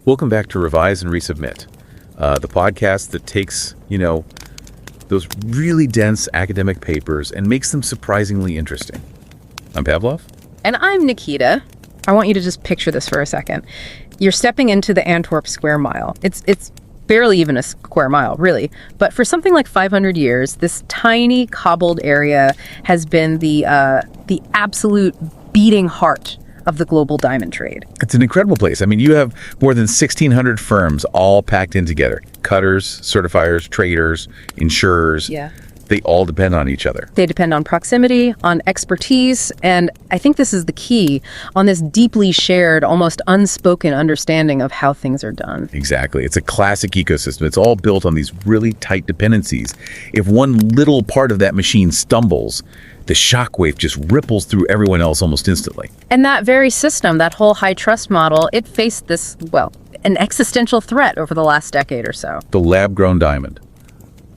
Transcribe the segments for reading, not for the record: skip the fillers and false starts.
Welcome back to Revise and Resubmit, the podcast that takes, those really dense academic papers and makes them surprisingly interesting. I'm Pavlov. And I'm Nikita. I want you to just picture this for a second. You're stepping into the Antwerp Square Mile. It's barely even a square mile, really. But for something like 500 years, this tiny cobbled area has been the absolute beating heart of the global diamond trade. It's an incredible place. I mean, you have more than 1,600 firms all packed in together. Cutters, certifiers, traders, insurers. Yeah. They all depend on each other. They depend on proximity, on expertise, and I think this is the key, on this deeply shared, almost unspoken understanding of how things are done. Exactly. It's a classic ecosystem. It's all built on these really tight dependencies. If one little part of that machine stumbles, the shockwave just ripples through everyone else almost instantly. And that very system, that whole high trust model, it faced this, an existential threat over the last decade or so. The lab-grown diamond,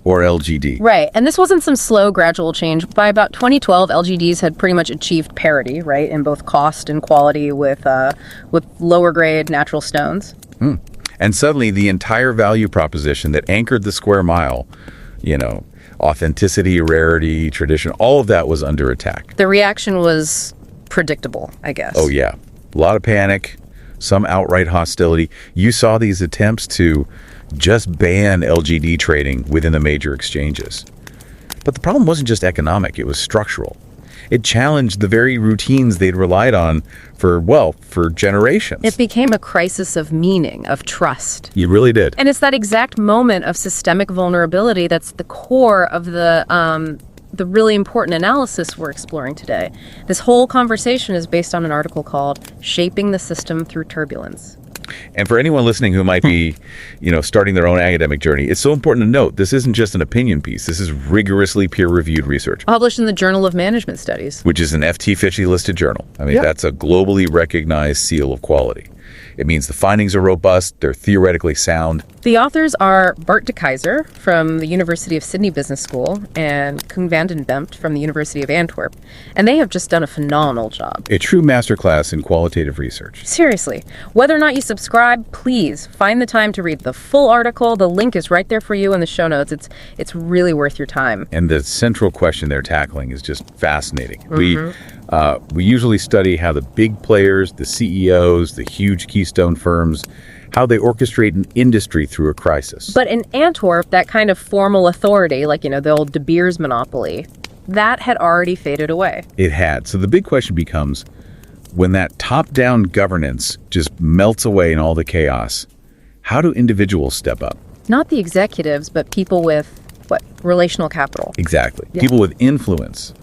or LGD. Right. And this wasn't some slow, gradual change. By about 2012, LGDs had pretty much achieved parity, right, in both cost and quality with lower-grade natural stones. And suddenly, the entire value proposition that anchored the square mile, authenticity, rarity, tradition, all of that was under attack. The reaction was predictable, I guess. Oh, yeah. A lot of panic, some outright hostility. You saw these attempts to just ban LGD trading within the major exchanges. But the problem wasn't just economic, it was structural. It challenged the very routines they'd relied on for generations. It became a crisis of meaning, of trust. It really did. And it's that exact moment of systemic vulnerability that's the core of the really important analysis we're exploring today. This whole conversation is based on an article called Shaping the System Through Turbulence. And for anyone listening who might be, starting their own academic journey, it's so important to note this isn't just an opinion piece. This is rigorously peer-reviewed research. Published in the Journal of Management Studies. Which is an FT50 listed journal. I mean, That's a globally recognized seal of quality. It means the findings are robust, they're theoretically sound. The authors are Bart de Keyser from the University of Sydney Business School and Koen van den Bemt from the University of Antwerp. And they have just done a phenomenal job. A true masterclass in qualitative research. Seriously. Whether or not you subscribe, please find the time to read the full article. The link is right there for you in the show notes. It's really worth your time. And the central question they're tackling is just fascinating. We usually study how the big players, the CEOs, the huge keystone firms, how they orchestrate an industry through a crisis. But in Antwerp, that kind of formal authority, like, the old De Beers monopoly, that had already faded away. It had. So the big question becomes, when that top-down governance just melts away in all the chaos, how do individuals step up? Not the executives, but people with, relational capital. Exactly. Yeah. People with influence.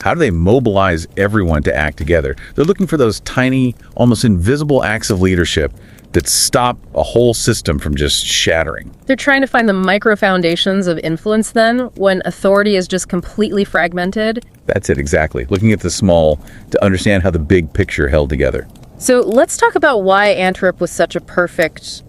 How do they mobilize everyone to act together? They're looking for those tiny, almost invisible acts of leadership that stop a whole system from just shattering. They're trying to find the micro foundations of influence then, when authority is just completely fragmented. That's it, exactly. Looking at the small to understand how the big picture held together. So let's talk about why Antwerp was such a perfect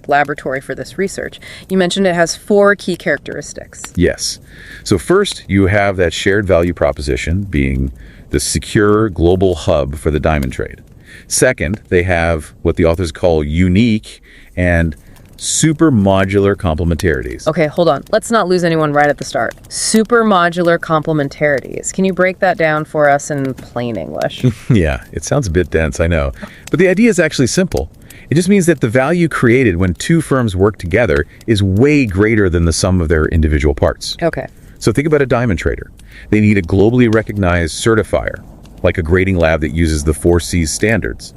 laboratory for this research. You mentioned it has 4 key characteristics. Yes. So first, you have that shared value proposition being the secure global hub for the diamond trade. Second, they have what the authors call unique and super modular complementarities. Okay, hold on. Let's not lose anyone right at the start. Super modular complementarities. Can you break that down for us in plain English? Yeah, it sounds a bit dense, I know. But the idea is actually simple. It just means that the value created when 2 firms work together is way greater than the sum of their individual parts. Okay. So think about a diamond trader. They need a globally recognized certifier, like a grading lab that uses the 4 C's standards.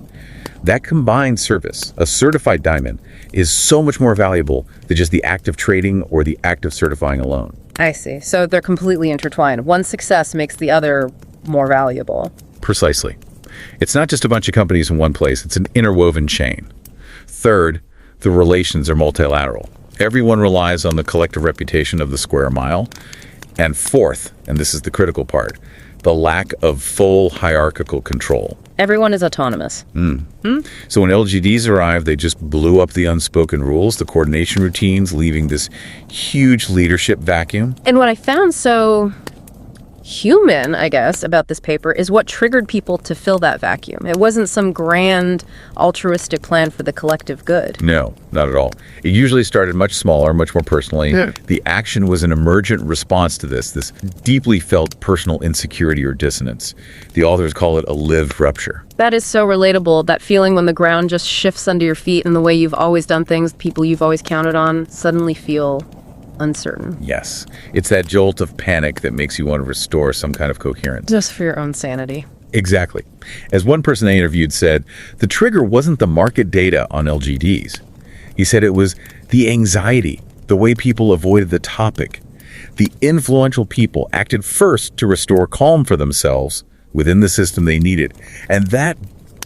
That combined service, a certified diamond, is so much more valuable than just the act of trading or the act of certifying alone. I see. So they're completely intertwined. One success makes the other more valuable. Precisely. It's not just a bunch of companies in one place, it's an interwoven chain. Third, the relations are multilateral. Everyone relies on the collective reputation of the square mile. And fourth, and this is the critical part, the lack of full hierarchical control. Everyone is autonomous. So when LGDs arrived, they just blew up the unspoken rules, the coordination routines, leaving this huge leadership vacuum. And what I found so human, I guess, about this paper is what triggered people to fill that vacuum. It wasn't some grand altruistic plan for the collective good. No, not at all. It usually started much smaller, much more personally. Yeah. The action was an emergent response to this deeply felt personal insecurity or dissonance. The authors call it a lived rupture. That is so relatable, that feeling when the ground just shifts under your feet and the way you've always done things, people you've always counted on, suddenly feel uncertain. Yes. It's that jolt of panic that makes you want to restore some kind of coherence. Just for your own sanity. Exactly. As one person I interviewed said, the trigger wasn't the market data on LGDs. He said it was the anxiety, the way people avoided the topic. The influential people acted first to restore calm for themselves within the system they needed. And that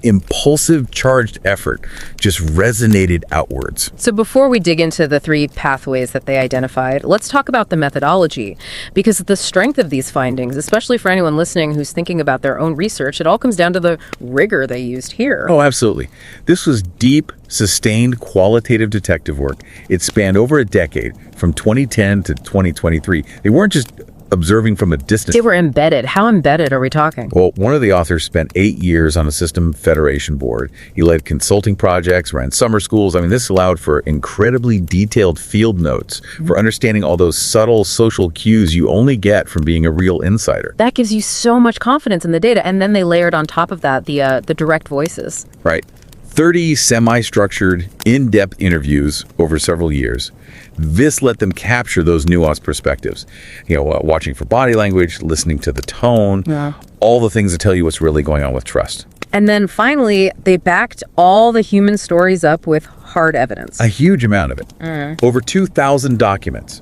impulsive, charged effort just resonated outwards. So before we dig into the 3 pathways that they identified, let's talk about the methodology, because the strength of these findings, especially for anyone listening who's thinking about their own research, it all comes down to the rigor they used here. Oh, absolutely. This was deep, sustained, qualitative detective work. It spanned over a decade, from 2010 to 2023. They weren't just observing from a distance. They were embedded. How embedded are we talking? Well, one of the authors spent 8 years on a system federation board. He led consulting projects, ran summer schools. I mean, this allowed for incredibly detailed field notes for understanding all those subtle social cues you only get from being a real insider. That gives you so much confidence in the data. And then they layered on top of that the direct voices. Right. 30 semi-structured, in-depth interviews over several years. This let them capture those nuanced perspectives. Watching for body language, listening to the tone, all the things that tell you what's really going on with trust. And then finally, they backed all the human stories up with hard evidence. A huge amount of it. Over 2,000 documents,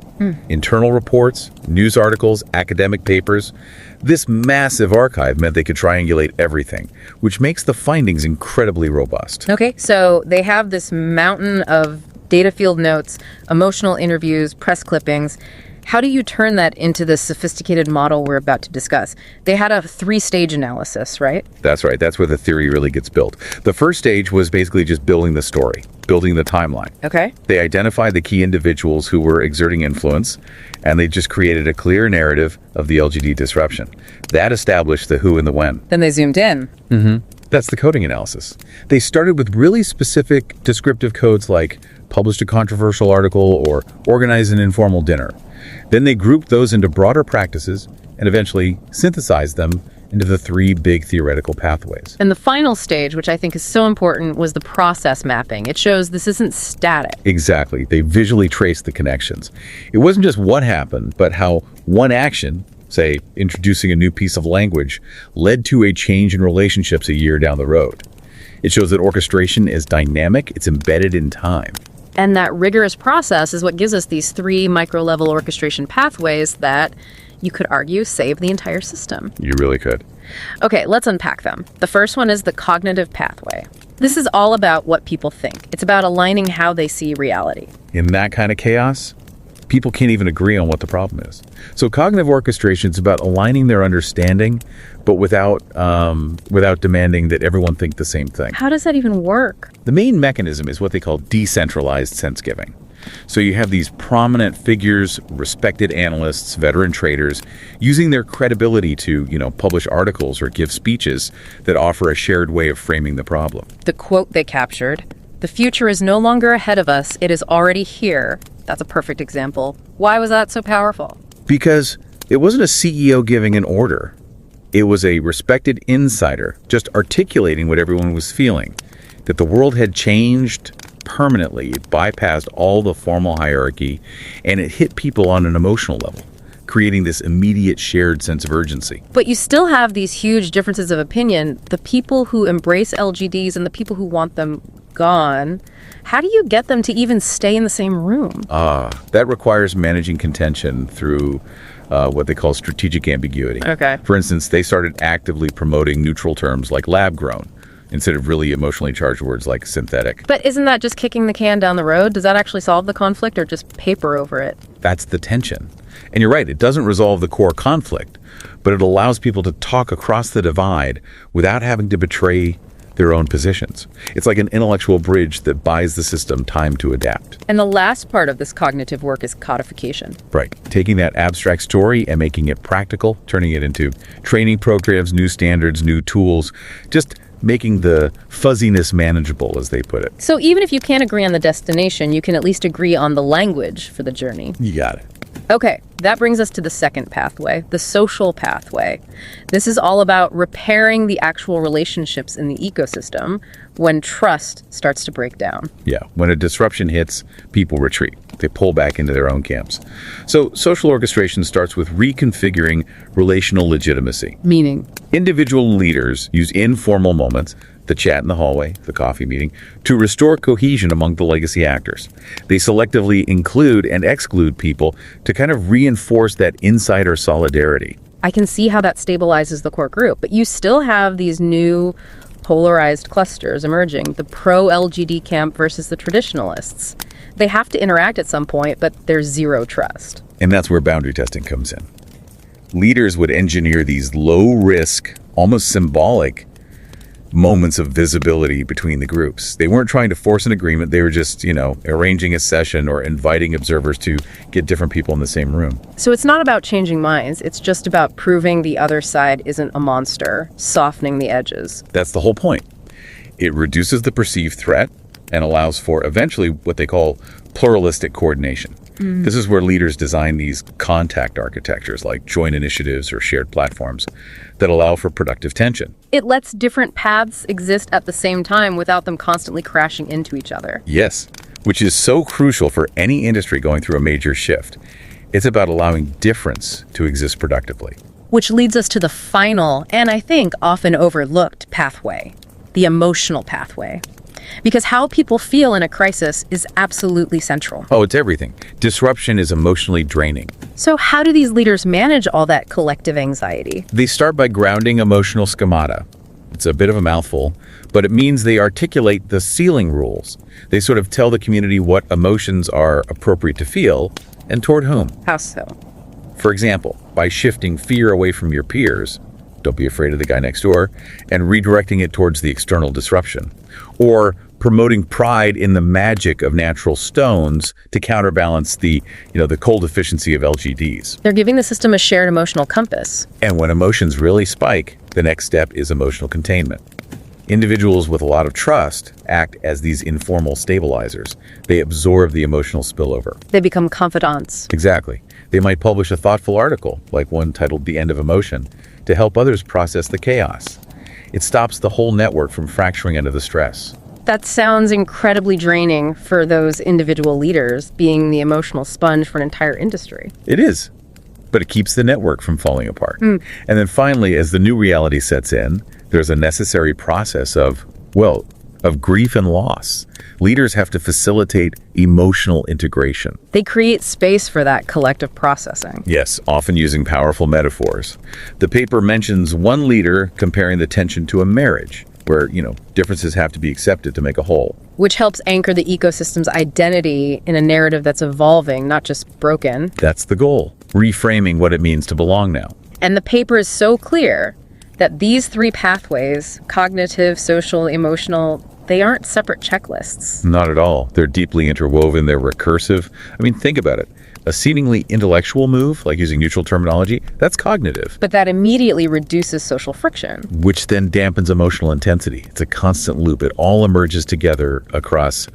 internal reports, news articles, academic papers. This massive archive meant they could triangulate everything, which makes the findings incredibly robust. Okay, so they have this mountain of data field notes, emotional interviews, press clippings. How do you turn that into the sophisticated model we're about to discuss? They had a 3-stage analysis, right? That's right. That's where the theory really gets built. The first stage was basically just building the story, building the timeline. Okay. They identified the key individuals who were exerting influence, and they just created a clear narrative of the LGD disruption. That established the who and the when. Then they zoomed in. That's the coding analysis. They started with really specific descriptive codes like published a controversial article or organized an informal dinner. Then they grouped those into broader practices and eventually synthesized them into the 3 big theoretical pathways. And the final stage, which I think is so important, was the process mapping. It shows this isn't static. Exactly. They visually traced the connections. It wasn't just what happened, but how one action, say introducing a new piece of language, led to a change in relationships a year down the road. It shows that orchestration is dynamic, it's embedded in time. And that rigorous process is what gives us these 3 micro-level orchestration pathways that, you could argue, save the entire system. You really could. Okay, let's unpack them. The first one is the cognitive pathway. This is all about what people think. It's about aligning how they see reality. In that kind of chaos, people can't even agree on what the problem is. So cognitive orchestration is about aligning their understanding, but without demanding that everyone think the same thing. How does that even work? The main mechanism is what they call decentralized sense-giving. So you have these prominent figures, respected analysts, veteran traders, using their credibility to, publish articles or give speeches that offer a shared way of framing the problem. The quote they captured, "The future is no longer ahead of us, it is already here." That's a perfect example. Why was that so powerful? Because it wasn't a CEO giving an order. It was a respected insider just articulating what everyone was feeling, that the world had changed permanently. It bypassed all the formal hierarchy, and it hit people on an emotional level, creating this immediate shared sense of urgency. But you still have these huge differences of opinion. The people who embrace LGDs and the people who want them gone. How do you get them to even stay in the same room? That requires managing contention through what they call strategic ambiguity. Okay. For instance, they started actively promoting neutral terms like lab-grown instead of really emotionally charged words like synthetic. But isn't that just kicking the can down the road? Does that actually solve the conflict or just paper over it? That's the tension. And you're right, it doesn't resolve the core conflict, but it allows people to talk across the divide without having to betray their own positions. It's like an intellectual bridge that buys the system time to adapt. And the last part of this cognitive work is codification. Right. Taking that abstract story and making it practical, turning it into training programs, new standards, new tools, just making the fuzziness manageable, as they put it. So even if you can't agree on the destination, you can at least agree on the language for the journey. You got it. Okay, that brings us to the second pathway, the social pathway. This is all about repairing the actual relationships in the ecosystem when trust starts to break down. Yeah, when a disruption hits, people retreat. They pull back into their own camps. So social orchestration starts with reconfiguring relational legitimacy. Meaning? Individual leaders use informal moments, the chat in the hallway, the coffee meeting, to restore cohesion among the legacy actors. They selectively include and exclude people to kind of reinforce that insider solidarity. I can see how that stabilizes the core group, but you still have these new polarized clusters emerging, the pro-LGD camp versus the traditionalists. They have to interact at some point, but there's zero trust. And that's where boundary testing comes in. Leaders would engineer these low-risk, almost symbolic moments of visibility between the groups. They weren't trying to force an agreement. They were just, arranging a session or inviting observers to get different people in the same room. So it's not about changing minds. It's just about proving the other side isn't a monster, softening the edges. That's the whole point. It reduces the perceived threat and allows for eventually what they call pluralistic coordination. This is where leaders design these contact architectures like joint initiatives or shared platforms that allow for productive tension. It lets different paths exist at the same time without them constantly crashing into each other. Yes, which is so crucial for any industry going through a major shift. It's about allowing difference to exist productively. Which leads us to the final, and I think often overlooked, pathway, the emotional pathway. Because how people feel in a crisis is absolutely central. Oh, it's everything. Disruption is emotionally draining. So how do these leaders manage all that collective anxiety? They start by grounding emotional schemata. It's a bit of a mouthful, but it means they articulate the ceiling rules. They sort of tell the community what emotions are appropriate to feel and toward whom. How so? For example, by shifting fear away from your peers, don't be afraid of the guy next door, and redirecting it towards the external disruption. Or promoting pride in the magic of natural stones to counterbalance the cold efficiency of LGDs. They're giving the system a shared emotional compass. And when emotions really spike, the next step is emotional containment. Individuals with a lot of trust act as these informal stabilizers. They absorb the emotional spillover. They become confidants. Exactly. They might publish a thoughtful article, like one titled The End of Emotion, to help others process the chaos. It stops the whole network from fracturing under the stress. That sounds incredibly draining for those individual leaders, being the emotional sponge for an entire industry. It is, but it keeps the network from falling apart. And then finally, as the new reality sets in, there's a necessary process of grief and loss. Leaders have to facilitate emotional integration. They create space for that collective processing. Yes, often using powerful metaphors. The paper mentions one leader comparing the tension to a marriage, where, differences have to be accepted to make a whole. Which helps anchor the ecosystem's identity in a narrative that's evolving, not just broken. That's the goal, reframing what it means to belong now. And the paper is so clear that these three pathways, cognitive, social, emotional, they aren't separate checklists. Not at all. They're deeply interwoven. They're recursive. I mean, think about it. A seemingly intellectual move, like using neutral terminology, that's cognitive. But that immediately reduces social friction. Which then dampens emotional intensity. It's a constant loop. It all emerges together across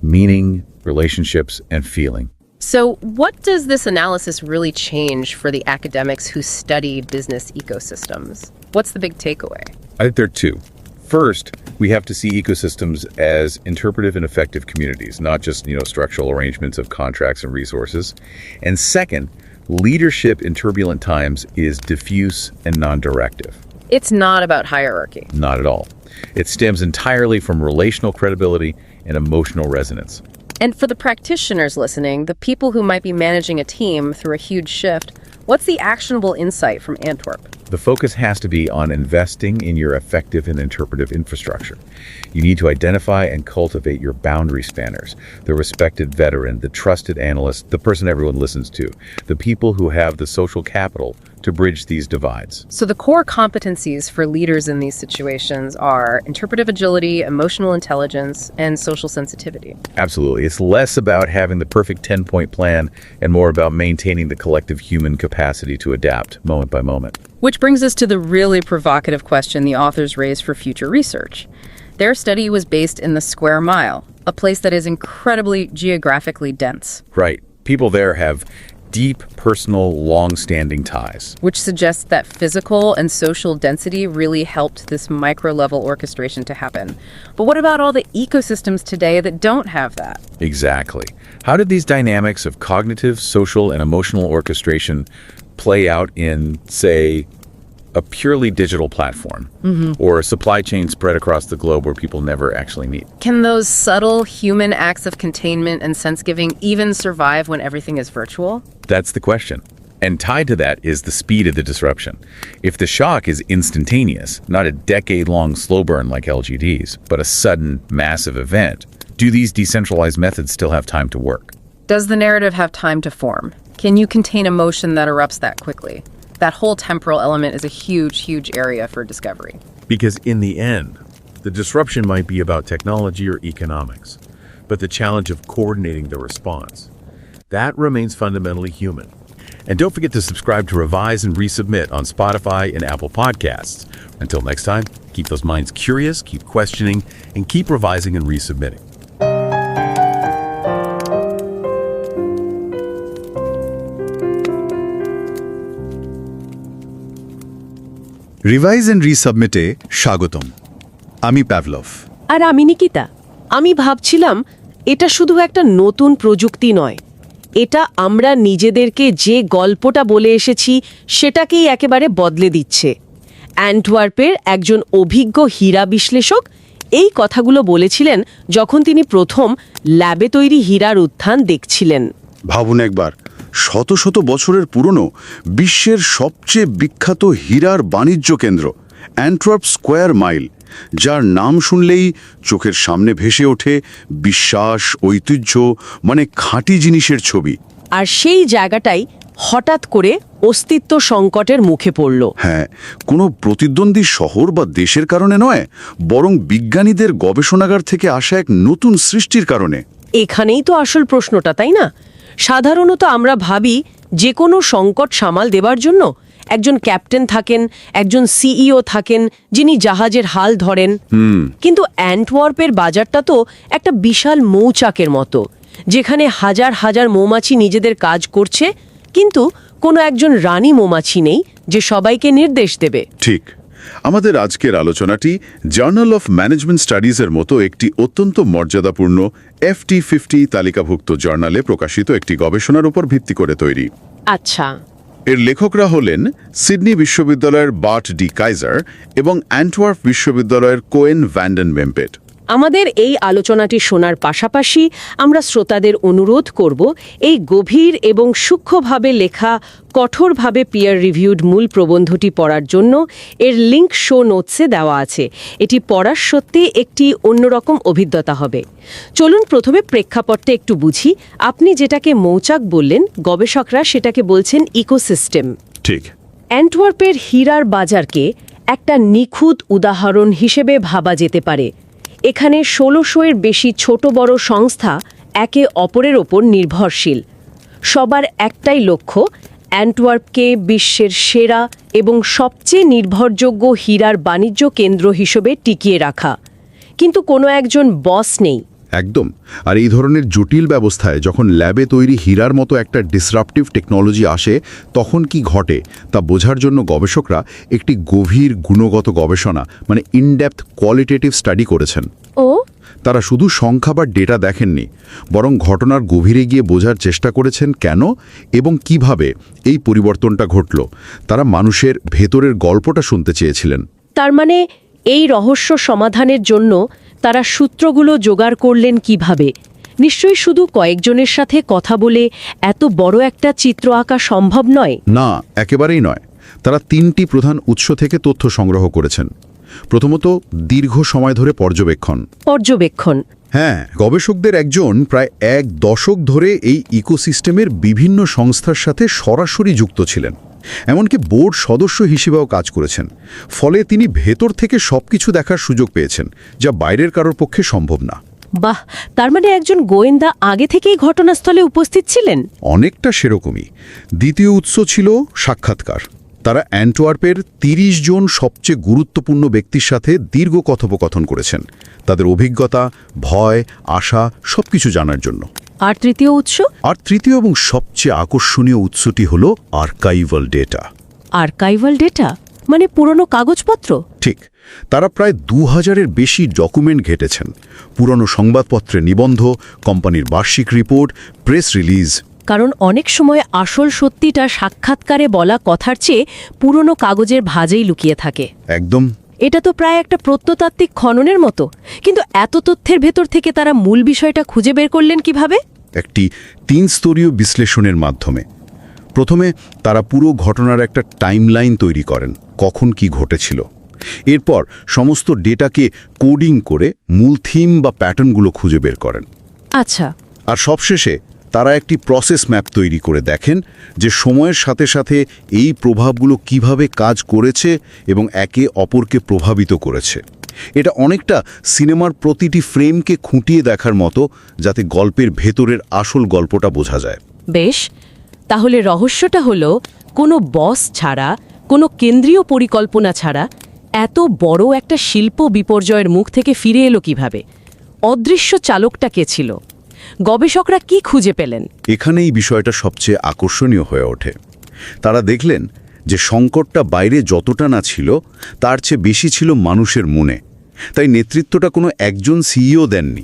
meaning, relationships, and feeling. So what does this analysis really change for the academics who study business ecosystems? What's the big takeaway? I think there are two. First, we have to see ecosystems as interpretive and effective communities, not just, structural arrangements of contracts and resources. And second, leadership in turbulent times is diffuse and non-directive. It's not about hierarchy. Not at all. It stems entirely from relational credibility and emotional resonance. And for the practitioners listening, the people who might be managing a team through a huge shift, what's the actionable insight from Antwerp? The focus has to be on investing in your effective and interpretive infrastructure. You need to identify and cultivate your boundary spanners, the respected veteran, the trusted analyst, the person everyone listens to, the people who have the social capital to bridge these divides. So the core competencies for leaders in these situations are interpretive agility, emotional intelligence, and social sensitivity. Absolutely. It's less about having the perfect 10-point plan and more about maintaining the collective human capacity to adapt moment by moment. Which brings us to the really provocative question the authors raised for future research. Their study was based in the Square Mile, a place that is incredibly geographically dense. Right. People there have deep, personal, long-standing ties. Which suggests that physical and social density really helped this micro-level orchestration to happen. But what about all the ecosystems today that don't have that? Exactly. How did these dynamics of cognitive, social, and emotional orchestration play out in, say, a purely digital platform or a supply chain spread across the globe where people never actually meet? Can those subtle human acts of containment and sense-giving even survive when everything is virtual? That's the question. And tied to that is the speed of the disruption. If the shock is instantaneous, not a decade-long slow burn like LGDs, but a sudden, massive event, do these decentralized methods still have time to work? Does the narrative have time to form? Can you contain emotion that erupts that quickly? That whole temporal element is a huge, huge area for discovery. Because in the end, the disruption might be about technology or economics, but the challenge of coordinating the response, that remains fundamentally human. And don't forget to subscribe to Revise and Resubmit on Spotify and Apple Podcasts. Until next time, keep those minds curious, keep questioning, and keep revising and resubmitting. Revise and রিসাবমিটে স্বাগতম। আমি Pavlov. আর আমি নিকিতা। আমি ভাবছিলাম এটা শুধু একটা নতুন প্রযুক্তি নয়, এটা আমরা নিজেদেরকে যে গল্পটা বলে এসেছি সেটাকেই একেবারে বদলে দিচ্ছে। অ্যান্টওয়ার্পের একজন অভিজ্ঞ হীরা বিশ্লেষক এই কথাগুলো বলেছিলেন যখন তিনি প্রথম ল্যাবে তৈরি হীরার উত্থান দেখছিলেন। ভাবুন একবার, শত শত বছরের পুরনো বিশ্বের সবচেয়ে বিখ্যাত হীরার বাণিজ্য কেন্দ্র অ্যান্টওয়ার্প স্কোয়ার মাইল, যার নাম শুনলেই চোখের সামনে ভেসে ওঠে বিশ্বাস, ঐতিহ্য, মানে খাঁটি জিনিসের ছবি। আর সেই জায়গাটাই হঠাৎ করে অস্তিত্ব সংকটের মুখে পড়ল। হ্যাঁ, কোনো প্রতিদ্বন্দ্বী শহর বা দেশের কারণে নয়, বরং বিজ্ঞানীদের গবেষণাগার থেকে আসা এক নতুন সৃষ্টির কারণে। এখানেই তো আসল প্রশ্নটা, তাই না? সাধারণত আমরা ভাবি যে কোনো সংকট সামাল দেবার জন্য একজন ক্যাপ্টেন থাকেন, একজন সিইও থাকেন যিনি জাহাজের হাল ধরেন। কিন্তু অ্যান্টওয়ার্পের বাজারটা তো একটা বিশাল মৌচাকের মতো, যেখানে হাজার হাজার মৌমাছি নিজেদের কাজ করছে, কিন্তু কোনো একজন রানী মৌমাছি নেই যে সবাইকে নির্দেশ দেবে। ঠিক। আমাদের আজকের আলোচনাটি জার্নাল অফ ম্যানেজমেন্ট স্টাডিজের মতো একটি অত্যন্ত মর্যাদাপূর্ণ FT50 তালিকাভুক্ত জার্নালে প্রকাশিত একটি গবেষণার উপর ভিত্তি করে তৈরি। আচ্ছা। এর লেখকরা হলেন সিডনি বিশ্ববিদ্যালয়ের বার্ট ডি কাইজার এবং অ্যান্টওয়ার্প বিশ্ববিদ্যালয়ের কোয়েন ভ্যান্ডেন বেম্পেট। আমাদের এই আলোচনাটি শোনার পাশাপাশি আমরা শ্রোতাদের অনুরোধ করব এই গভীর এবং সূক্ষ্মভাবে লেখা, কঠোরভাবে পিয়ার রিভিউড মূল প্রবন্ধটি পড়ার জন্য। এর লিঙ্ক শো নোটসে দেওয়া আছে। এটি পড়ার সত্যি একটি অন্যরকম অভিজ্ঞতা হবে। চলুন প্রথমে প্রেক্ষাপটটা একটু বুঝি। আপনি যেটাকে মৌচাক বললেন, গবেষকরা সেটাকে বলছেন ইকোসিস্টেম। ঠিক। অ্যান্টওয়ার্পের হীরার বাজারকে একটা নিখুঁত উদাহরণ হিসেবে ভাবা যেতে পারে। এখানে ১৬০০-এর বেশি ছোট বড় সংস্থা একে অপরের ওপর নির্ভরশীল। সবার একটাই লক্ষ্য, অ্যান্টওয়ার্পকে বিশ্বের সেরা এবং সবচেয়ে নির্ভরযোগ্য হীরার বাণিজ্য কেন্দ্র হিসেবে টিকিয়ে রাখা। কিন্তু কোনো একজন বস নেই। একদম। আর এই ধরনের জটিল ব্যবস্থায় যখন ল্যাবে তৈরি হীরার মতো একটা ডিসরাপটিভ টেকনোলজি আসে, তখন কি ঘটে তা বোঝার জন্য গবেষকরা একটি গভীর গুণগত গবেষণা, মানে ইনডেপথ কোয়ালিটেটিভ স্টাডি করেছেন। ও তারা শুধু সংখ্যা বা ডেটা দেখেননি, বরং ঘটনার গভীরে গিয়ে বোঝার চেষ্টা করেছেন কেন এবং কিভাবে এই পরিবর্তনটা ঘটল। তারা মানুষের ভেতরের গল্পটা শুনতে চেয়েছিলেন। তার মানে এই রহস্য সমাধানের জন্য তারা সূত্রগুলো জোগাড় করলেন কিভাবে? নিশ্চয়ই শুধু কয়েকজনের সাথে কথা বলে এত বড় একটা চিত্র আঁকা সম্ভব নয়। না, একেবারেই নয়। তারা 3টি প্রধান উৎস থেকে তথ্য সংগ্রহ করেছেন। প্রথমত, দীর্ঘ সময় ধরে পর্যবেক্ষণ। হ্যাঁ, গবেষকদের একজন প্রায় 1 দশক ধরে এই ইকোসিস্টেমের বিভিন্ন সংস্থার সাথে সরাসরি যুক্ত ছিলেন। এমনকি বোর্ড সদস্য হিসেবেও কাজ করেছেন। ফলে তিনি ভেতর থেকে সবকিছু দেখার সুযোগ পেয়েছেন, যা বাইরের কারোর পক্ষে সম্ভব না। বাহ, তার মানে একজন গোয়েন্দা আগে থেকেই ঘটনাস্থলে উপস্থিত ছিলেন? অনেকটা সেরকমই। দ্বিতীয় উৎস ছিল সাক্ষাৎকার। তারা অ্যান্টওয়ার্পের 30 জন সবচেয়ে গুরুত্বপূর্ণ ব্যক্তির সাথে দীর্ঘ কথোপকথন করেছেন, তাদের অভিজ্ঞতা, ভয়, আশা সবকিছু জানার জন্য। আর তৃতীয় উৎস? আর তৃতীয় এবং সবচেয়ে আকর্ষণীয় উৎসটি হল আর্কাইভাল ডেটা। আর্কাইভাল ডেটা মানে পুরনো কাগজপত্র? ঠিক। তারা প্রায় 2000-এর বেশি ডকুমেন্ট ঘেটেছেন। পুরনো সংবাদপত্রের নিবন্ধ, কোম্পানির বার্ষিক রিপোর্ট, প্রেস রিলিজ। কারণ অনেক সময় আসল সত্যিটা সাক্ষাৎকারে বলা কথার চেয়ে পুরনো কাগজের ভাঁজেই লুকিয়ে থাকে। একদম। এটা তো প্রায় একটা প্রত্নতাত্ত্বিক খননের মতো। কিন্তু এত তথ্যের ভেতর থেকে তারা মূল বিষয়টা খুঁজে বের করলেন কিভাবে? একটি 3-স্তরীয় বিশ্লেষণের মাধ্যমে। প্রথমে তারা পুরো ঘটনার একটা টাইমলাইন তৈরি করেন, কখন কি ঘটেছিল। এরপর সমস্ত ডেটাকে কোডিং করে মূল থিম বা প্যাটার্নগুলো খুঁজে বের করেন। আচ্ছা। আর সবশেষে তারা একটি প্রসেস ম্যাপ তৈরি করে দেখেন যে সময়ের সাথে সাথে এই প্রভাবগুলো কিভাবে কাজ করেছে এবং একে অপরকে প্রভাবিত করেছে। এটা অনেকটা সিনেমার প্রতিটি ফ্রেমকে খুঁটিয়ে দেখার মতো, যাতে গল্পের ভেতরের আসল গল্পটা বোঝা যায়। বেশ, তাহলে রহস্যটা হলো কোনো বস ছাড়া, কোনো কেন্দ্রীয় পরিকল্পনা ছাড়া এত বড় একটা শিল্প বিপর্যয়ের মুখ থেকে ফিরে এলো কিভাবে? অদৃশ্য চালকটা কে ছিল? গবেষকরা কি খুঁজে পেলেন? এখানেই বিষয়টা সবচেয়ে আকর্ষণীয় হয়ে ওঠে। তারা দেখলেন যে সংকটটা বাইরে যতটা না ছিল, তার চেয়ে বেশি ছিল মানুষের মনে। তাই নেতৃত্বটা কোনো একজন সিইও দেননি,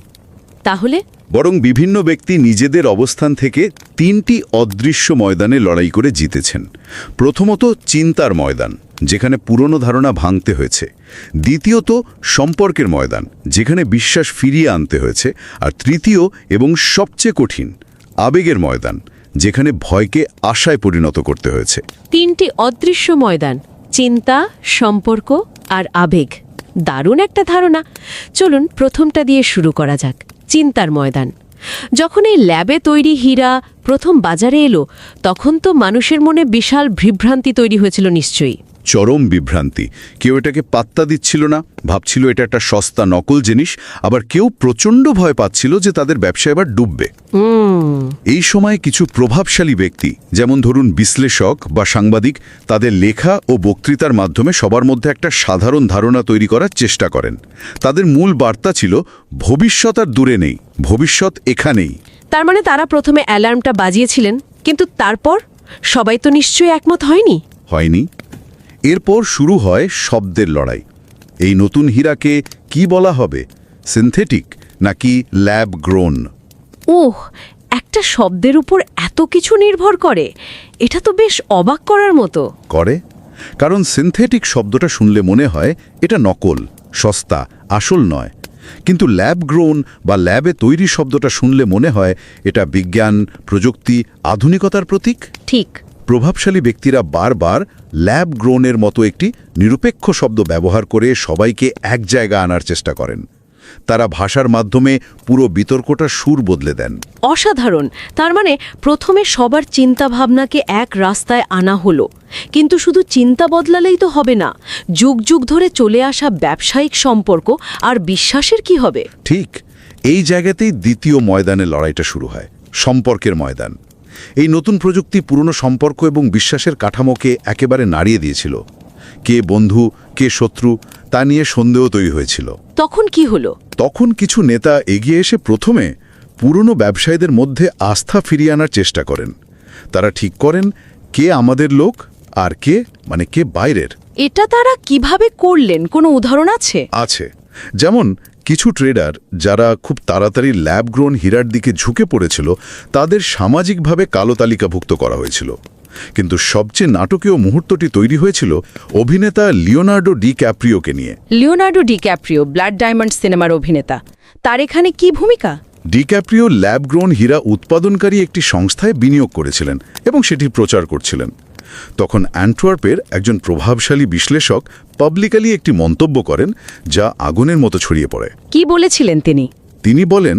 তাহলে বরং বিভিন্ন ব্যক্তি নিজেদের অবস্থান থেকে 3টি অদৃশ্য ময়দানে লড়াই করে জিতেছেন। প্রথমত চিন্তার ময়দান, যেখানে পুরনো ধারণা ভাঙতে হয়েছে। দ্বিতীয়ত সম্পর্কের ময়দান, যেখানে বিশ্বাস ফিরিয়ে আনতে হয়েছে। আর তৃতীয় এবং সবচেয়ে কঠিন, আবেগের ময়দান, যেখানে ভয়কে আশায় পরিণত করতে হয়েছে। 3টি অদৃশ্য ময়দান, চিন্তা, সম্পর্ক আর আবেগ। দারুণ একটা ধারণা। চলুন প্রথমটা দিয়ে শুরু করা যাক, চিন্তার ময়দান। যখন এই ল্যাবে তৈরি হীরা প্রথম বাজারে এলো, তখন তো মানুষের মনে বিশাল বিভ্রান্তি তৈরি হয়েছিল নিশ্চয়ই। চরম বিভ্রান্তি। কেউ এটাকে পাত্তা দিচ্ছিল না, ভাবছিল এটা একটা সস্তা নকল জিনিস। আবার কেউ প্রচণ্ড ভয় পাচ্ছিল যে তাদের ব্যবসা এবার ডুববে। এই সময় কিছু প্রভাবশালী ব্যক্তি, যেমন ধরুন বিশ্লেষক বা সাংবাদিক, তাদের লেখা ও বক্তৃতার মাধ্যমে সবার মধ্যে একটা সাধারণ ধারণা তৈরি করার চেষ্টা করেন। তাদের মূল বার্তা ছিল, ভবিষ্যৎ আর দূরে নেই, ভবিষ্যৎ এখানেই। তার মানে তারা প্রথমে অ্যালার্মটা বাজিয়েছিলেন, কিন্তু তারপর সবাই তো নিশ্চয়ই একমত হয়নি। এরপর শুরু হয় শব্দের লড়াই। এই নতুন হীরাকে কি বলা হবে, সিনথেটিক নাকি ল্যাব গ্রোন? ওহ, একটা শব্দের উপর এত কিছু নির্ভর করে? এটা তো বেশ অবাক করার মতো। করে, কারণ সিনথেটিক শব্দটা শুনলে মনে হয় এটা নকল, সস্তা, আসল নয়। কিন্তু ল্যাব গ্রোন বা ল্যাবে তৈরি শব্দটা শুনলে মনে হয় এটা বিজ্ঞান, প্রযুক্তি, আধুনিকতার প্রতীক। ঠিক। প্রভাবশালী ব্যক্তিরা বারবার ল্যাব গ্রোনের মতো একটি নিরপেক্ষ শব্দ ব্যবহার করে সবাইকে এক জায়গা আনার চেষ্টা করেন। তারা ভাষার মাধ্যমে পুরো বিতর্কটার সুর বদলে দেন। অসাধারণ। তার মানে প্রথমে সবার চিন্তাভাবনাকে এক রাস্তায় আনা হলো। কিন্তু শুধু চিন্তা বদলালেই তো হবে না। যুগ যুগ ধরে চলে আসা ব্যবসায়িক সম্পর্ক আর বিশ্বাসের কি হবে? ঠিক এই জায়গাতেই দ্বিতীয় ময়দানে লড়াইটা শুরু হয়, সম্পর্কের ময়দান। এই নতুন প্রযুক্তি পুরনো সম্পর্ক এবং বিশ্বাসের কাঠামোকে একেবারে নাড়িয়ে দিয়েছিল। কে বন্ধু, কে শত্রু, তা নিয়ে সন্দেহ তৈরি হয়েছিল। তখন কি হলো? তখন কিছু নেতা এগিয়ে এসে প্রথমে পুরনো ব্যবসায়ীদের মধ্যে আস্থা ফিরিয়ে আনার চেষ্টা করেন। তারা ঠিক করেন কে আমাদের লোক আর কে বাইরের। এটা তারা কিভাবে করলেন, কোনো উদাহরণ আছে? আছে। যেমন কিছু ট্রেডার যারা খুব তাড়াতাড়ি ল্যাব গ্রোন হীরার দিকে ঝুঁকে পড়েছিল, তাদের সামাজিকভাবে কালো তালিকাভুক্ত করা হয়েছিল। কিন্তু সবচেয়ে নাটকীয় মুহূর্তটি তৈরি হয়েছিল অভিনেতা লিওনার্ডো ডিক্যাপ্রিওকে নিয়ে। লিওনার্ডো ডিক্যাপ্রিও ব্লাড ডায়মন্ড সিনেমার অভিনেতা। তার এখানে কি ভূমিকা? ডিক্যাপ্রিও ল্যাব গ্রোন হীরা উৎপাদনকারী একটি সংস্থায় বিনিয়োগ করেছিলেন এবং সেটি প্রচার করছিলেন। তখন অ্যান্টওয়ার্পের একজন প্রভাবশালী বিশ্লেষক পাবলিকালি একটি মন্তব্য করেন, যা আগুনের মতো ছড়িয়ে পড়ে। কি বলেছিলেন তিনি? তিনি বলেন,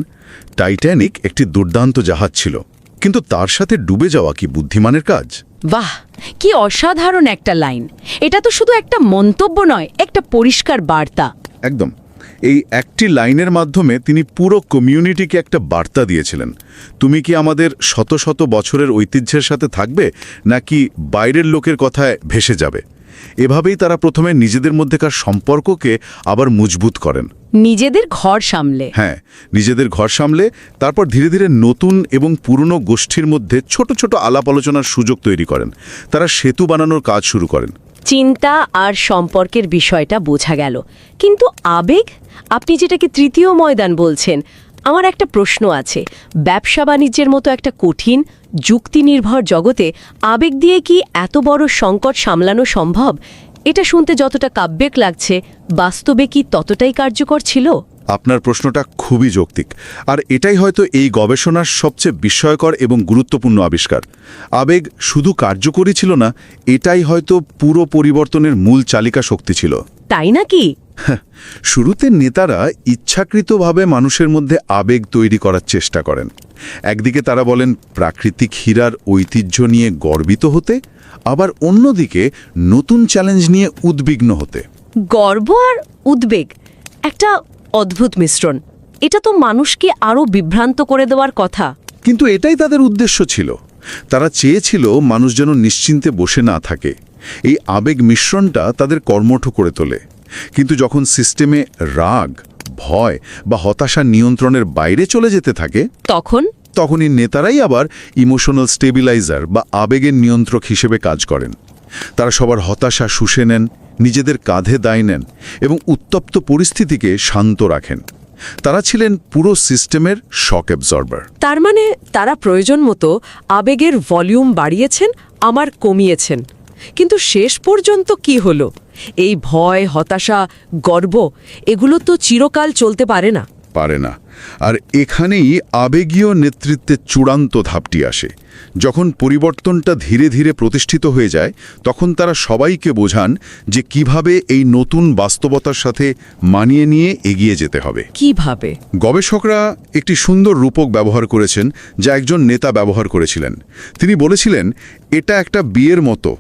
টাইটানিক একটি দুর্দান্ত জাহাজ ছিল, কিন্তু তার সাথে ডুবে যাওয়া কি বুদ্ধিমানের কাজ? বাহ, কি অসাধারণ একটা লাইন! এটা তো শুধু একটা মন্তব্য নয়, একটা পরিষ্কার বার্তা। একদম। এই একটি লাইনের মাধ্যমে তিনি পুরো কমিউনিটিকে একটা বার্তা দিয়েছিলেন। তুমি কি আমাদের শত শত বছরের ঐতিহ্যের সাথে থাকবে, নাকি বাইরের লোকের কথায় ভেসে যাবে? এভাবেই তারা প্রথমে নিজেদের মধ্যেকার সম্পর্ককে আবার মজবুত করেন। নিজেদের ঘর সামলে। হ্যাঁ, নিজেদের ঘর সামলে তারপর ধীরে ধীরে নতুন এবং পুরনো গোষ্ঠীর মধ্যে ছোট ছোট আলাপ আলোচনার সুযোগ তৈরি করেন। তারা সেতু বানানোর কাজ শুরু করেন। চিন্তা আর সম্পর্কের বিষয়টা বোঝা গেল, কিন্তু আবেগ, আপনি যেটাকে তৃতীয় ময়দান বলছেন, আমার একটা প্রশ্ন আছে। ব্যবসা বাণিজ্যের মতো একটা কঠিন যুক্তি নির্ভর জগতে আবেগ দিয়ে কি এত বড় সংকট সামলানো সম্ভব? এটা শুনতে যতটা কাব্যিক লাগছে, বাস্তবে কি ততটাই কার্যকর ছিল? আপনার প্রশ্নটা খুবই যৌক্তিক, আর এটাই হয়তো এই গবেষণার সবচেয়ে বিস্ময়কর এবং গুরুত্বপূর্ণ আবিষ্কার। আবেগ শুধু কার্যকরী ছিল না, এটাই হয়তো পুরো পরিবর্তনের মূল চালিকা শক্তি ছিল। তাই নাকি? শুরুতে নেতারা ইচ্ছাকৃতভাবে মানুষের মধ্যে আবেগ তৈরি করার চেষ্টা করেন। একদিকে তারা বলেন প্রাকৃতিক হীরার ঐতিহ্য নিয়ে গর্বিত হতে, আবার অন্যদিকে নতুন চ্যালেঞ্জ নিয়ে উদ্বিগ্ন হতে। গর্ব আর উদ্বেগ, একটা অদ্ভুত মিশ্রণ। এটা তো মানুষকে আরও বিভ্রান্ত করে দেওয়ার কথা। কিন্তু এটাই তাদের উদ্দেশ্য ছিল। তারা চেয়েছিল মানুষ যেন নিশ্চিন্তে বসে না থাকে। এই আবেগ মিশ্রণটা তাদের কর্মঠ করে তোলে। কিন্তু যখন সিস্টেমে রাগ, ভয় বা হতাশা নিয়ন্ত্রণের বাইরে চলে যেতে থাকে, তখনই নেতারাই আবার ইমোশনাল স্টেবিলাইজার বা আবেগের নিয়ন্ত্রক হিসেবে কাজ করেন। তারা সবার হতাশা শুষে নেন, নিজেদের কাঁধে দায় নেন এবং উত্তপ্ত পরিস্থিতিকে শান্ত রাখেন। তারা ছিলেন পুরো সিস্টেমের শক অ্যাবজর্বার। তার মানে তারা প্রয়োজন মতো আবেগের ভলিউম বাড়িয়েছেন, আমার কমিয়েছেন। কিন্তু শেষ পর্যন্ত কি হলো? এই ভয়, হতাশা, গর্ব, এগুলো তো চিরকাল চলতে পারে না। আর এখানেই আবেগীয় নেতৃত্বের চূড়ান্ত ধাপটি আসে। যখন পরিবর্তনটা ধীরে ধীরে প্রতিষ্ঠিত হয়ে যায়, তখন তারা সবাইকে বোঝান যে কিভাবে এই নতুন বাস্তবতার সাথে মানিয়ে নিয়ে এগিয়ে যেতে হবে। কিভাবে? গবেষকরা একটি সুন্দর রূপক ব্যবহার করেছেন, যা একজন নেতা ব্যবহার করেছিলেন। তিনি বলেছিলেন, এটা একটা বিয়ের মতো,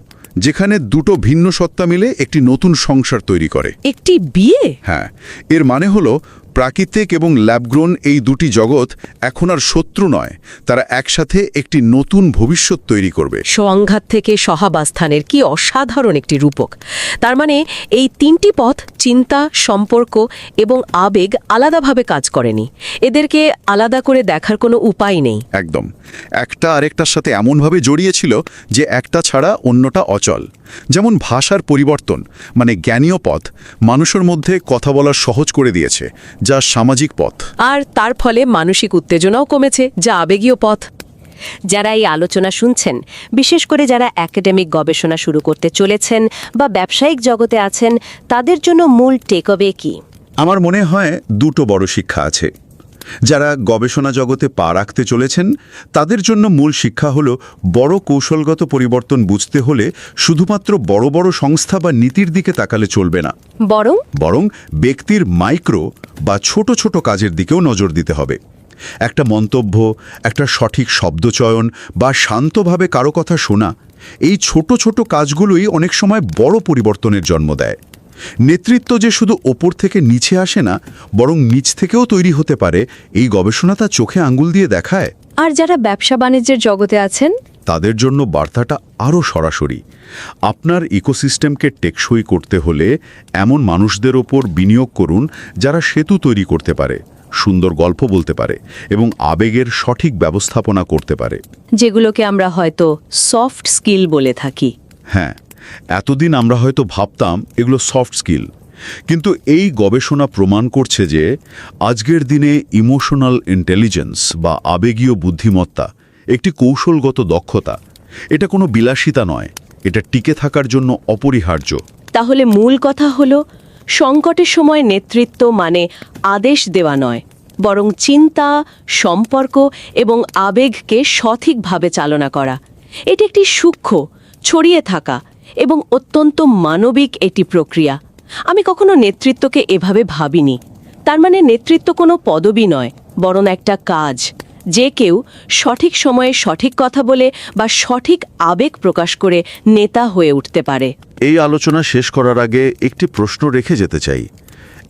যেখানে দুটো ভিন্ন সত্তা মিলে একটি নতুন সংসার তৈরি করে। একটি বিয়ে? হ্যাঁ, এর মানে হলো প্রাকৃতিক এবং ল্যাবগ্রোন এই দুটি জগৎ এখন আর শত্রু নয়, তারা একসাথে একটি নতুন ভবিষ্যৎ তৈরি করবে। সংঘাত থেকে সহাবস্থানের কি অসাধারণ একটি রূপক! তার মানে এই তিনটি পথ, চিন্তা, সম্পর্ক এবং আবেগ, আলাদাভাবে কাজ করেনি। এদেরকে আলাদা করে দেখার কোনো উপায় নেই। একদম। একটা আরেকটার সাথে এমনভাবে জড়িয়েছিল যে একটা ছাড়া অন্যটা অচল। যেমন ভাষার পরিবর্তন, মানে জ্ঞানীয় পথ, মানুষের মধ্যে কথা বলা সহজ করে দিয়েছে, যা সামাজিক পথ। আর তার ফলে মানসিক উত্তেজনাও কমেছে, যা আবেগীয় পথ। যারা এই আলোচনা শুনছেন, বিশেষ করে যারা একাডেমিক গবেষণা শুরু করতে চলেছেন বা ব্যবসায়িক জগতে আছেন, তাদের জন্য মূল টেকঅ্যাওয়ে কি? আমার মনে হয় দুটো বড় শিক্ষা আছে। যারা গবেষণা জগতে পা রাখতে চলেছেন, তাদের জন্য মূল শিক্ষা হলো বড় কৌশলগত পরিবর্তন বুঝতে হলে শুধুমাত্র বড় বড় সংস্থা বা নীতির দিকে তাকালে চলবে না, বরং ব্যক্তির মাইক্রো বা ছোট ছোট কাজের দিকেও নজর দিতে হবে। একটা মন্তব্য, একটা সঠিক শব্দচয়ন বা শান্তভাবে কারো কথা শোনা, এই ছোট ছোট কাজগুলোই অনেক সময় বড় পরিবর্তনের জন্ম দেয়। নেতৃত্ব যে শুধু ওপর থেকে নিচে আসে না, বরং নিচ থেকেও তৈরি হতে পারে, এই গবেষণা তা চোখে আঙ্গুল দিয়ে দেখায়। আর যারা ব্যবসা বাণিজ্যের জগতে আছেন, তাদের জন্য বার্তাটা আরও সরাসরি। আপনার ইকোসিস্টেমকে টেকসই করতে হলে এমন মানুষদের ওপর বিনিয়োগ করুন যারা সেতু তৈরি করতে পারে, সুন্দর গল্প বলতে পারে এবং আবেগের সঠিক ব্যবস্থাপনা করতে পারে, যেগুলোকে আমরা হয়তো সফট স্কিল বলে থাকি। হ্যাঁ, এতদিন আমরা হয়তো ভাবতাম এগুলো সফট স্কিল, কিন্তু এই গবেষণা প্রমাণ করছে যে আজকের দিনে ইমোশনাল ইন্টেলিজেন্স বা আবেগীয় বুদ্ধিমত্তা একটি কৌশলগত দক্ষতা। এটা কোনো বিলাসিতা নয়, এটা টিকে থাকার জন্য অপরিহার্য। তাহলে মূল কথা হলো, সংকটের সময় নেতৃত্ব মানে আদেশ দেওয়া নয়, বরং চিন্তা, সম্পর্ক এবং আবেগকে সঠিকভাবে চালনা করা। এটি একটি সূক্ষ্ম, ছড়িয়ে থাকা এবং অত্যন্ত মানবিক একটি প্রক্রিয়া। আমি কখনো নেতৃত্বকে এভাবে ভাবিনি। তার মানে নেতৃত্ব কোনো পদবি নয়, বরং একটা কাজ, যে কেউ সঠিক সময়ে সঠিক কথা বলে বা সঠিক আবেগ প্রকাশ করে নেতা হয়ে উঠতে পারে। এই আলোচনা শেষ করার আগে একটি প্রশ্ন রেখে যেতে চাই।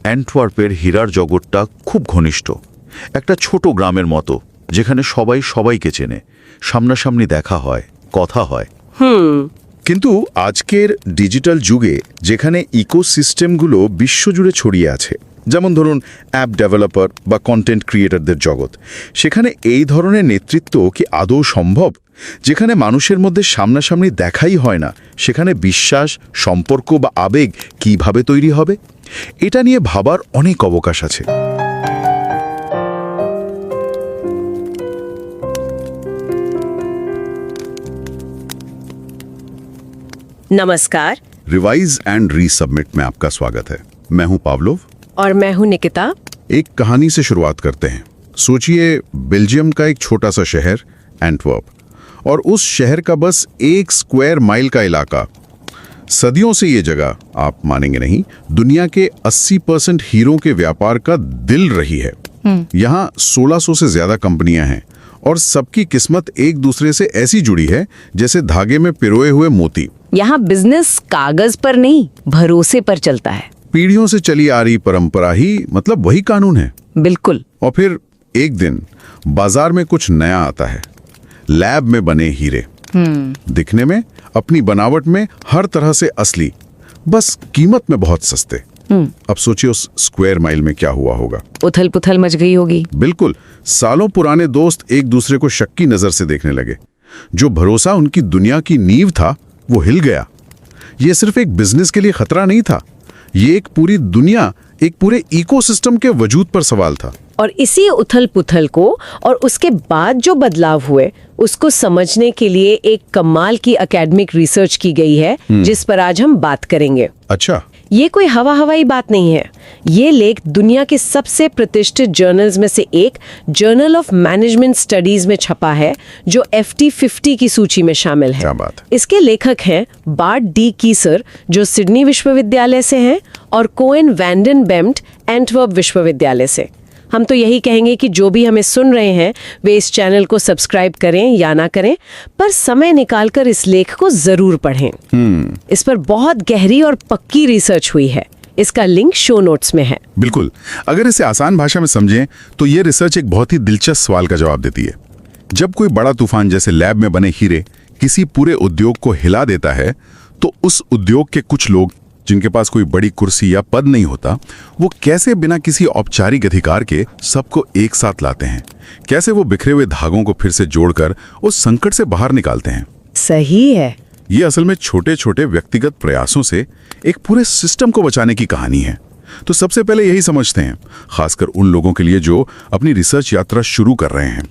অ্যান্টওয়ার্পের হীরার জগৎটা খুব ঘনিষ্ঠ, একটা ছোট গ্রামের মতো, যেখানে সবাই সবাইকে চেনে, সামনাসামনি দেখা হয়, কথা হয়। কিন্তু আজকের ডিজিটাল যুগে যেখানে ইকোসিস্টেমগুলো বিশ্বজুড়ে ছড়িয়ে আছে, যেমন ধরুন অ্যাপ ডেভেলপার বা কন্টেন্ট ক্রিয়েটরদের জগৎ, সেখানে এই ধরনের নেতৃত্ব কি আদৌ সম্ভব? যেখানে মানুষের মধ্যে সামনাসামনি দেখাই হয় না, সেখানে বিশ্বাস, সম্পর্ক বা আবেগ কিভাবে তৈরি হবে? এটা নিয়ে ভাবার অনেক অবকাশ আছে। नमस्कार। रिवाइज एंड रीसबमिट में आपका स्वागत है। मैं हूं पावलोव और मैं हूं निकिता। एक कहानी से शुरुआत करते हैं। सोचिए, बेल्जियम का एक छोटा सा शहर एंटवर्प, और उस शहर का बस 1 स्क्वायर माइल का इलाका। सदियों से ये जगह, आप मानेंगे नहीं, दुनिया के 80% हीरों के व्यापार का दिल रही है। यहाँ 1600 से ज्यादा कंपनियां हैं और सबकी किस्मत एक दूसरे से ऐसी जुड़ी है जैसे धागे में पिरोए हुए मोती। यहाँ बिजनेस कागज पर नहीं, भरोसे पर चलता है। पीढ़ियों से चली आ रही परंपरा ही मतलब वही कानून है। बिल्कुल। और फिर एक दिन बाजार में कुछ नया आता है, लैब में बने हीरे, दिखने में, अपनी बनावट में हर तरह से असली, बस कीमत में बहुत सस्ते। अब सोचिए उस स्क्वायर माइल में क्या हुआ होगा। उथल पुथल मच गई होगी। बिल्कुल। सालों पुराने दोस्त एक दूसरे को शक की नजर से देखने लगे। जो भरोसा उनकी दुनिया की नींव था, वो हिल गया। ये सिर्फ एक बिजनेस के लिए खतरा नहीं था, ये एक पूरी दुनिया, एक पूरे इकोसिस्टम के वजूद पर सवाल था। और इसी उथल पुथल को और उसके बाद जो बदलाव हुए उसको समझने के लिए एक कमाल की एकेडमिक रिसर्च की गई है, जिस पर आज हम बात करेंगे। अच्छा। ये कोई हवाई बात नहीं है। ये लेख दुनिया के सबसे प्रतिष्ठित जर्नल्स में से एक जर्नल ऑफ मैनेजमेंट स्टडीज में छपा है, जो FT50 की सूची में शामिल है। क्या बात है। इसके लेखक हैं बार्ट डी कीसर, जो सिडनी विश्वविद्यालय से हैं, और कोएन वैंडन बेम्ट, एंटवर्प विश्वविद्यालय से। हम तो यही कहेंगे कि जो भी हमें सुन रहे हैं वे इस चैनल को सब्सक्राइब करें या ना करें, पर समय निकालकर इस लेख को जरूर पढ़ें। इस पर बहुत गहरी और पक्की रिसर्च हुई है। इसका लिंक शो नोट्स में है। बिल्कुल। अगर इसे आसान भाषा में समझें तो ये रिसर्च एक बहुत ही दिलचस्प सवाल का जवाब देती है। जब कोई बड़ा तूफान जैसे लैब में बने हीरे किसी पूरे उद्योग को हिला देता है, तो उस उद्योग के कुछ लोग, जिनके पास कोई बड़ी कुर्सी या पद नहीं होता, वो कैसे बिना किसी औपचारिक अधिकार के सबको एक साथ लाते हैं? कैसे वो बिखरे हुए धागों को फिर से जोड़कर उस संकट से बाहर निकालते हैं? सही है। ये असल में छोटे छोटे व्यक्तिगत प्रयासों से एक पूरे सिस्टम को बचाने की कहानी है। तो सबसे पहले यही समझते हैं, खासकर उन लोगों के लिए जो अपनी रिसर्च यात्रा शुरू कर रहे हैं,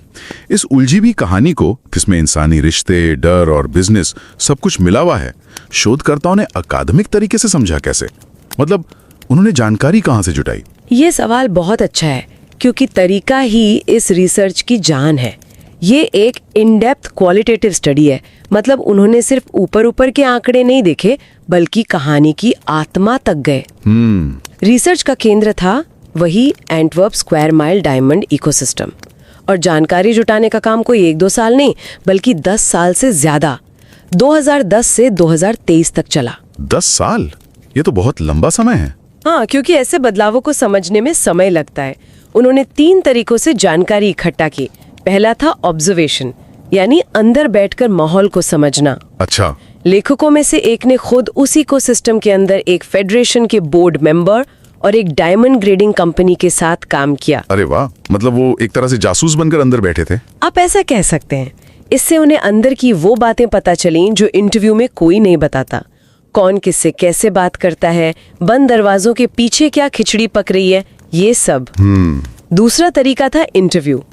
इस उलझी हुई कहानी को, जिसमें इंसानी रिश्ते, डर और बिजनेस सब कुछ मिला हुआ है, शोधकर्ताओं ने अकादमिक तरीके से समझा कैसे? मतलब उन्होंने जानकारी कहां से जुटाई? ये सवाल बहुत अच्छा है, क्योंकि तरीका ही इस रिसर्च की जान है। ये एक इन डेप्थ क्वालिटेटिव स्टडी है। मतलब उन्होंने सिर्फ ऊपर ऊपर के आंकड़े नहीं देखे, बल्कि कहानी की आत्मा तक गए। रिसर्च का केंद्र था वही Antwerp square mile diamond ecosystem, और जानकारी जुटाने का काम कोई 1-2 साल नहीं, बल्कि 10 साल से ज्यादा। 2010 से 2023 तक चला। 10 साल? ये तो बहुत लंबा समय है। हाँ, क्योंकि ऐसे बदलावों को समझने में समय लगता है। उन्होंने 3 तरीकों से जानकारी इकट्ठा की। पहला था ऑब्जर्वेशन, यानी अंदर बैठकर माहौल को समझना। अच्छा। लेखकों में से एक ने खुद उस इकोसिस्टम के अंदर एक फेडरेशन के बोर्ड मेंबर और एक डायमंड ग्रेडिंग कंपनी के साथ काम किया। अरे वाह, मतलब वो एक तरह से जासूस बनकर अंदर बैठे थे। आप ऐसा कह सकते हैं। इससे उन्हें अंदर की वो बातें पता चलीं जो इंटरव्यू में कोई नहीं बताता। कौन किससे कैसे बात करता है, बंद दरवाजों के पीछे क्या खिचड़ी पक रही है, ये सब। दूसरा तरीका था इंटरव्यू।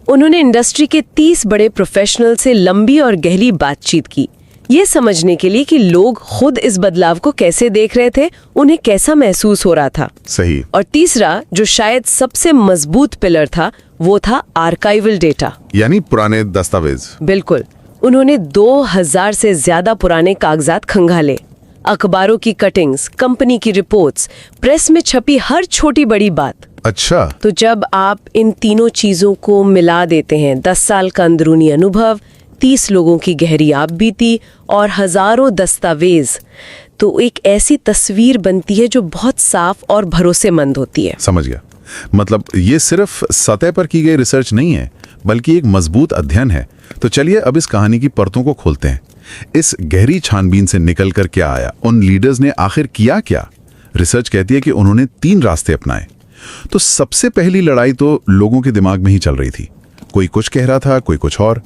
उन्होंने इंडस्ट्री के 30 बड़े प्रोफेशनल से लंबी और गहरी बातचीत की, ये समझने के लिए कि लोग खुद इस बदलाव को कैसे देख रहे थे, उन्हें कैसा महसूस हो रहा था। सही। और तीसरा, जो शायद सबसे मजबूत पिलर था, वो था आर्काइवल डेटा, यानी पुराने दस्तावेज। बिल्कुल। उन्होंने 2000 से ज्यादा पुराने कागजात खंगाले। अखबारों की कटिंग्स, कंपनी की रिपोर्ट्स, प्रेस में छपी हर छोटी बड़ी बात। अच्छा। तो जब आप इन तीनों चीजों को मिला देते हैं, 10 साल का अंदरूनी अनुभव, 30 लोगों की गहरी आपबीती और हजारों दस्तावेज, तो एक ऐसी तस्वीर बनती है जो बहुत साफ और भरोसेमंद होती है। समझ गया। मतलब ये सिर्फ सतह पर की गई रिसर्च नहीं है, बल्कि एक मजबूत अध्ययन है। तो चलिए अब इस कहानी की परतों को खोलते हैं। इस गहरी छानबीन से निकलकर क्या आया? उन लीडर्स ने आखिर किया क्या? रिसर्च कहती है कि उन्होंने 3 रास्ते अपनाए। तो सबसे पहली लड़ाई तो लोगों के दिमाग में ही चल रही थी। कोई कुछ कह रहा था, कोई कुछ और।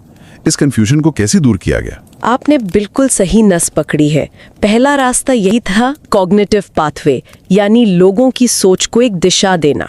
इस कंफ्यूजन को कैसे दूर किया गया? आपने बिल्कुल सही नस पकड़ी है। पहला रास्ता यही था, कॉग्निटिव पाथवे, यानी लोगों की सोच को एक दिशा देना।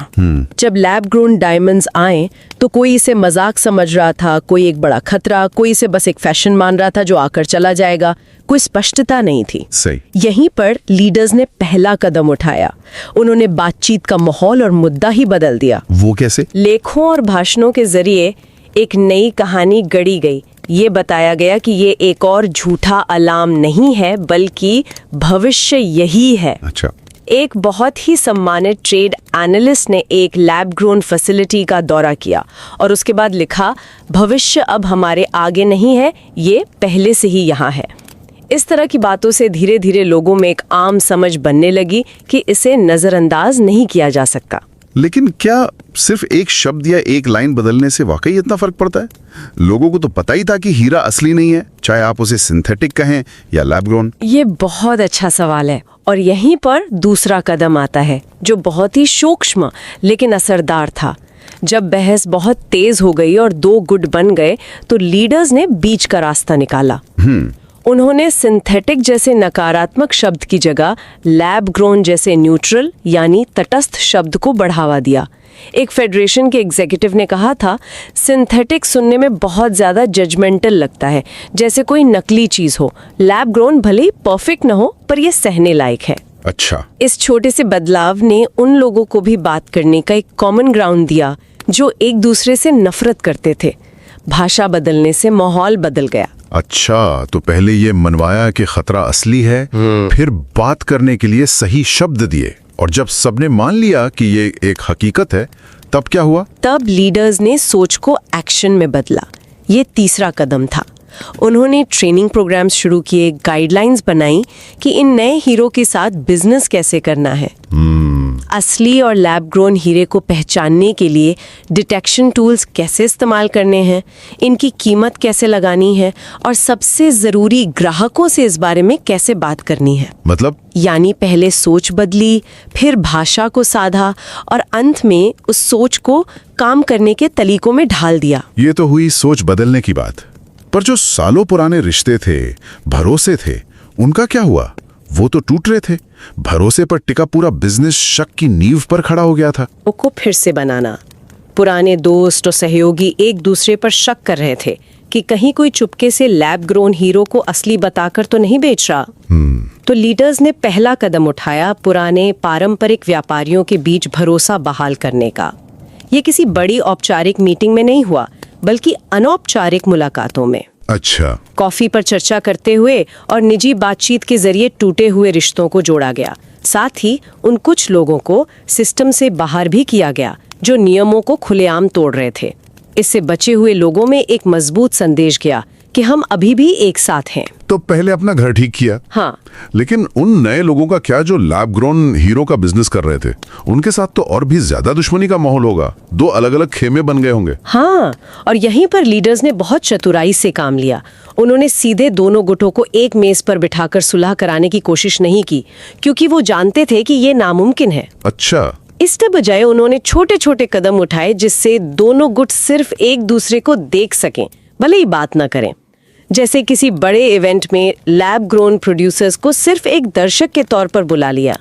जब लैब ग्रोन डायमंड्स आए तो कोई इसे मजाक समझ रहा था, कोई एक बड़ा खतरा, कोई इसे बस एक फैशन मान रहा था जो आकर चला जाएगा। कोई स्पष्टता नहीं थी। सही। यहीं पर लीडर्स ने पहला कदम उठाया। उन्होंने बातचीत का माहौल और मुद्दा ही बदल दिया। वो कैसे? लेखों और भाषणों के जरिए एक नई कहानी गढ़ी गई। ये बताया गया कि ये एक और झूठा अलार्म नहीं है, बल्कि भविष्य यही है। अच्छा। एक बहुत ही सम्मानित ट्रेड एनालिस्ट ने एक लैब ग्रोन फैसिलिटी का दौरा किया और उसके बाद लिखा, भविष्य अब हमारे आगे नहीं है, ये पहले से ही यहाँ है। इस तरह की बातों से धीरे धीरे लोगों में एक आम समझ बनने लगी कि इसे नजरअंदाज नहीं किया जा सकता। लेकिन क्या सिर्फ एक शब्द या एक लाइन बदलने से वाकई इतना फर्क पड़ता है? लोगों को तो पता ही था कि हीरा असली नहीं है, चाहे आप उसे सिंथेटिक कहें या लैब ग्रोन। ये बहुत अच्छा सवाल है और यहीं पर दूसरा कदम आता है जो बहुत ही सूक्ष्म लेकिन असरदार था। जब बहस बहुत तेज हो गई और 2 गुट बन गए तो लीडर्स ने बीच का रास्ता निकाला। उन्होंने सिंथेटिक जैसे नकारात्मक शब्द की जगह लैब ग्रोन जैसे न्यूट्रल यानी तटस्थ शब्द को बढ़ावा दिया। एक फेडरेशन के एग्जीक्यूटिव ने कहा था, सिंथेटिक सुनने में बहुत ज्यादा जजमेंटल लगता है, जैसे कोई नकली चीज हो। लैब ग्रोन भले ही परफेक्ट न हो, पर यह सहने लायक है। अच्छा। इस छोटे से बदलाव ने उन लोगों को भी बात करने का एक कॉमन ग्राउंड दिया जो एक दूसरे से नफरत करते थे। भाषा बदलने से माहौल बदल गया। अच्छा, तो पहले ये मनवाया कि खतरा असली है, फिर बात करने के लिए सही शब्द दिए, और जब सबने मान लिया कि ये एक हकीकत है, तब क्या हुआ? तब लीडर्स ने सोच को एक्शन में बदला। ये तीसरा कदम था। उन्होंने ट्रेनिंग प्रोग्राम्स शुरू किए, गाइडलाइंस बनाई कि इन नए हीरो के साथ बिजनेस कैसे करना है। असली और लैब ग्रोन हीरे को पहचानने के लिए डिटेक्शन टूल्स कैसे इस्तेमाल करने हैं, इनकी कीमत कैसे लगानी है, और सबसे जरूरी ग्राहकों से इस बारे में कैसे बात करनी है। मतलब? यानी पहले सोच बदली, फिर भाषा को साधा और अंत में उस सोच को काम करने के तरीकों में ढाल दिया। ये तो हुई सोच बदलने की बात, पर जो सालों पुराने रिश्ते थे, भरोसे थे, उनका क्या हुआ? वो तो टूट रहे थे। भरोसे पर टिका पूरा बिजनेस शक की नींव पर खड़ा हो गया था। को फिर से बनाना। पुराने दोस्त और सहयोगी एक दूसरे पर शक कर रहे थे कि कहीं कोई चुपके से लैब ग्रोन हीरो को असली बताकर तो नहीं बेच रहा। तो लीडर्स ने पहला कदम उठाया, पुराने पारंपरिक व्यापारियों के बीच भरोसा बहाल करने का। ये किसी बड़ी औपचारिक मीटिंग में नहीं हुआ, बल्कि अनौपचारिक मुलाकातों में। अच्छा। कॉफी पर चर्चा करते हुए और निजी बातचीत के जरिए टूटे हुए रिश्तों को जोड़ा गया। साथ ही उन कुछ लोगों को सिस्टम से बाहर भी किया गया जो नियमों को खुलेआम तोड़ रहे थे। इससे बचे हुए लोगों में एक मजबूत संदेश गया कि हम अभी भी एक साथ हैं। तो पहले अपना घर ठीक किया। हाँ। लेकिन उन नए लोगों का क्या जो लैब ग्रोन हीरो का बिजनेस कर रहे थे? उनके साथ तो और भी ज्यादा दुश्मनी का माहौल होगा। 2 अलग अलग खेमे बन गए होंगे। हाँ, और यहीं पर लीडर्स ने बहुत चतुराई से काम लिया। उन्होंने सीधे दोनों गुटों को एक मेज पर बिठाकर सुलह कराने की कोशिश नहीं की, क्योंकि वो जानते थे कि ये नामुमकिन है। अच्छा। इसके बजाय उन्होंने छोटे छोटे कदम उठाए जिससे दोनों गुट सिर्फ एक दूसरे को देख सकें, भले ही बात न करें। जैसे किसी बड़े इवेंट में लैब ग्रोन प्रोड्यूसर्स को सिर्फ एक दर्शक के तौर पर बुला लिया।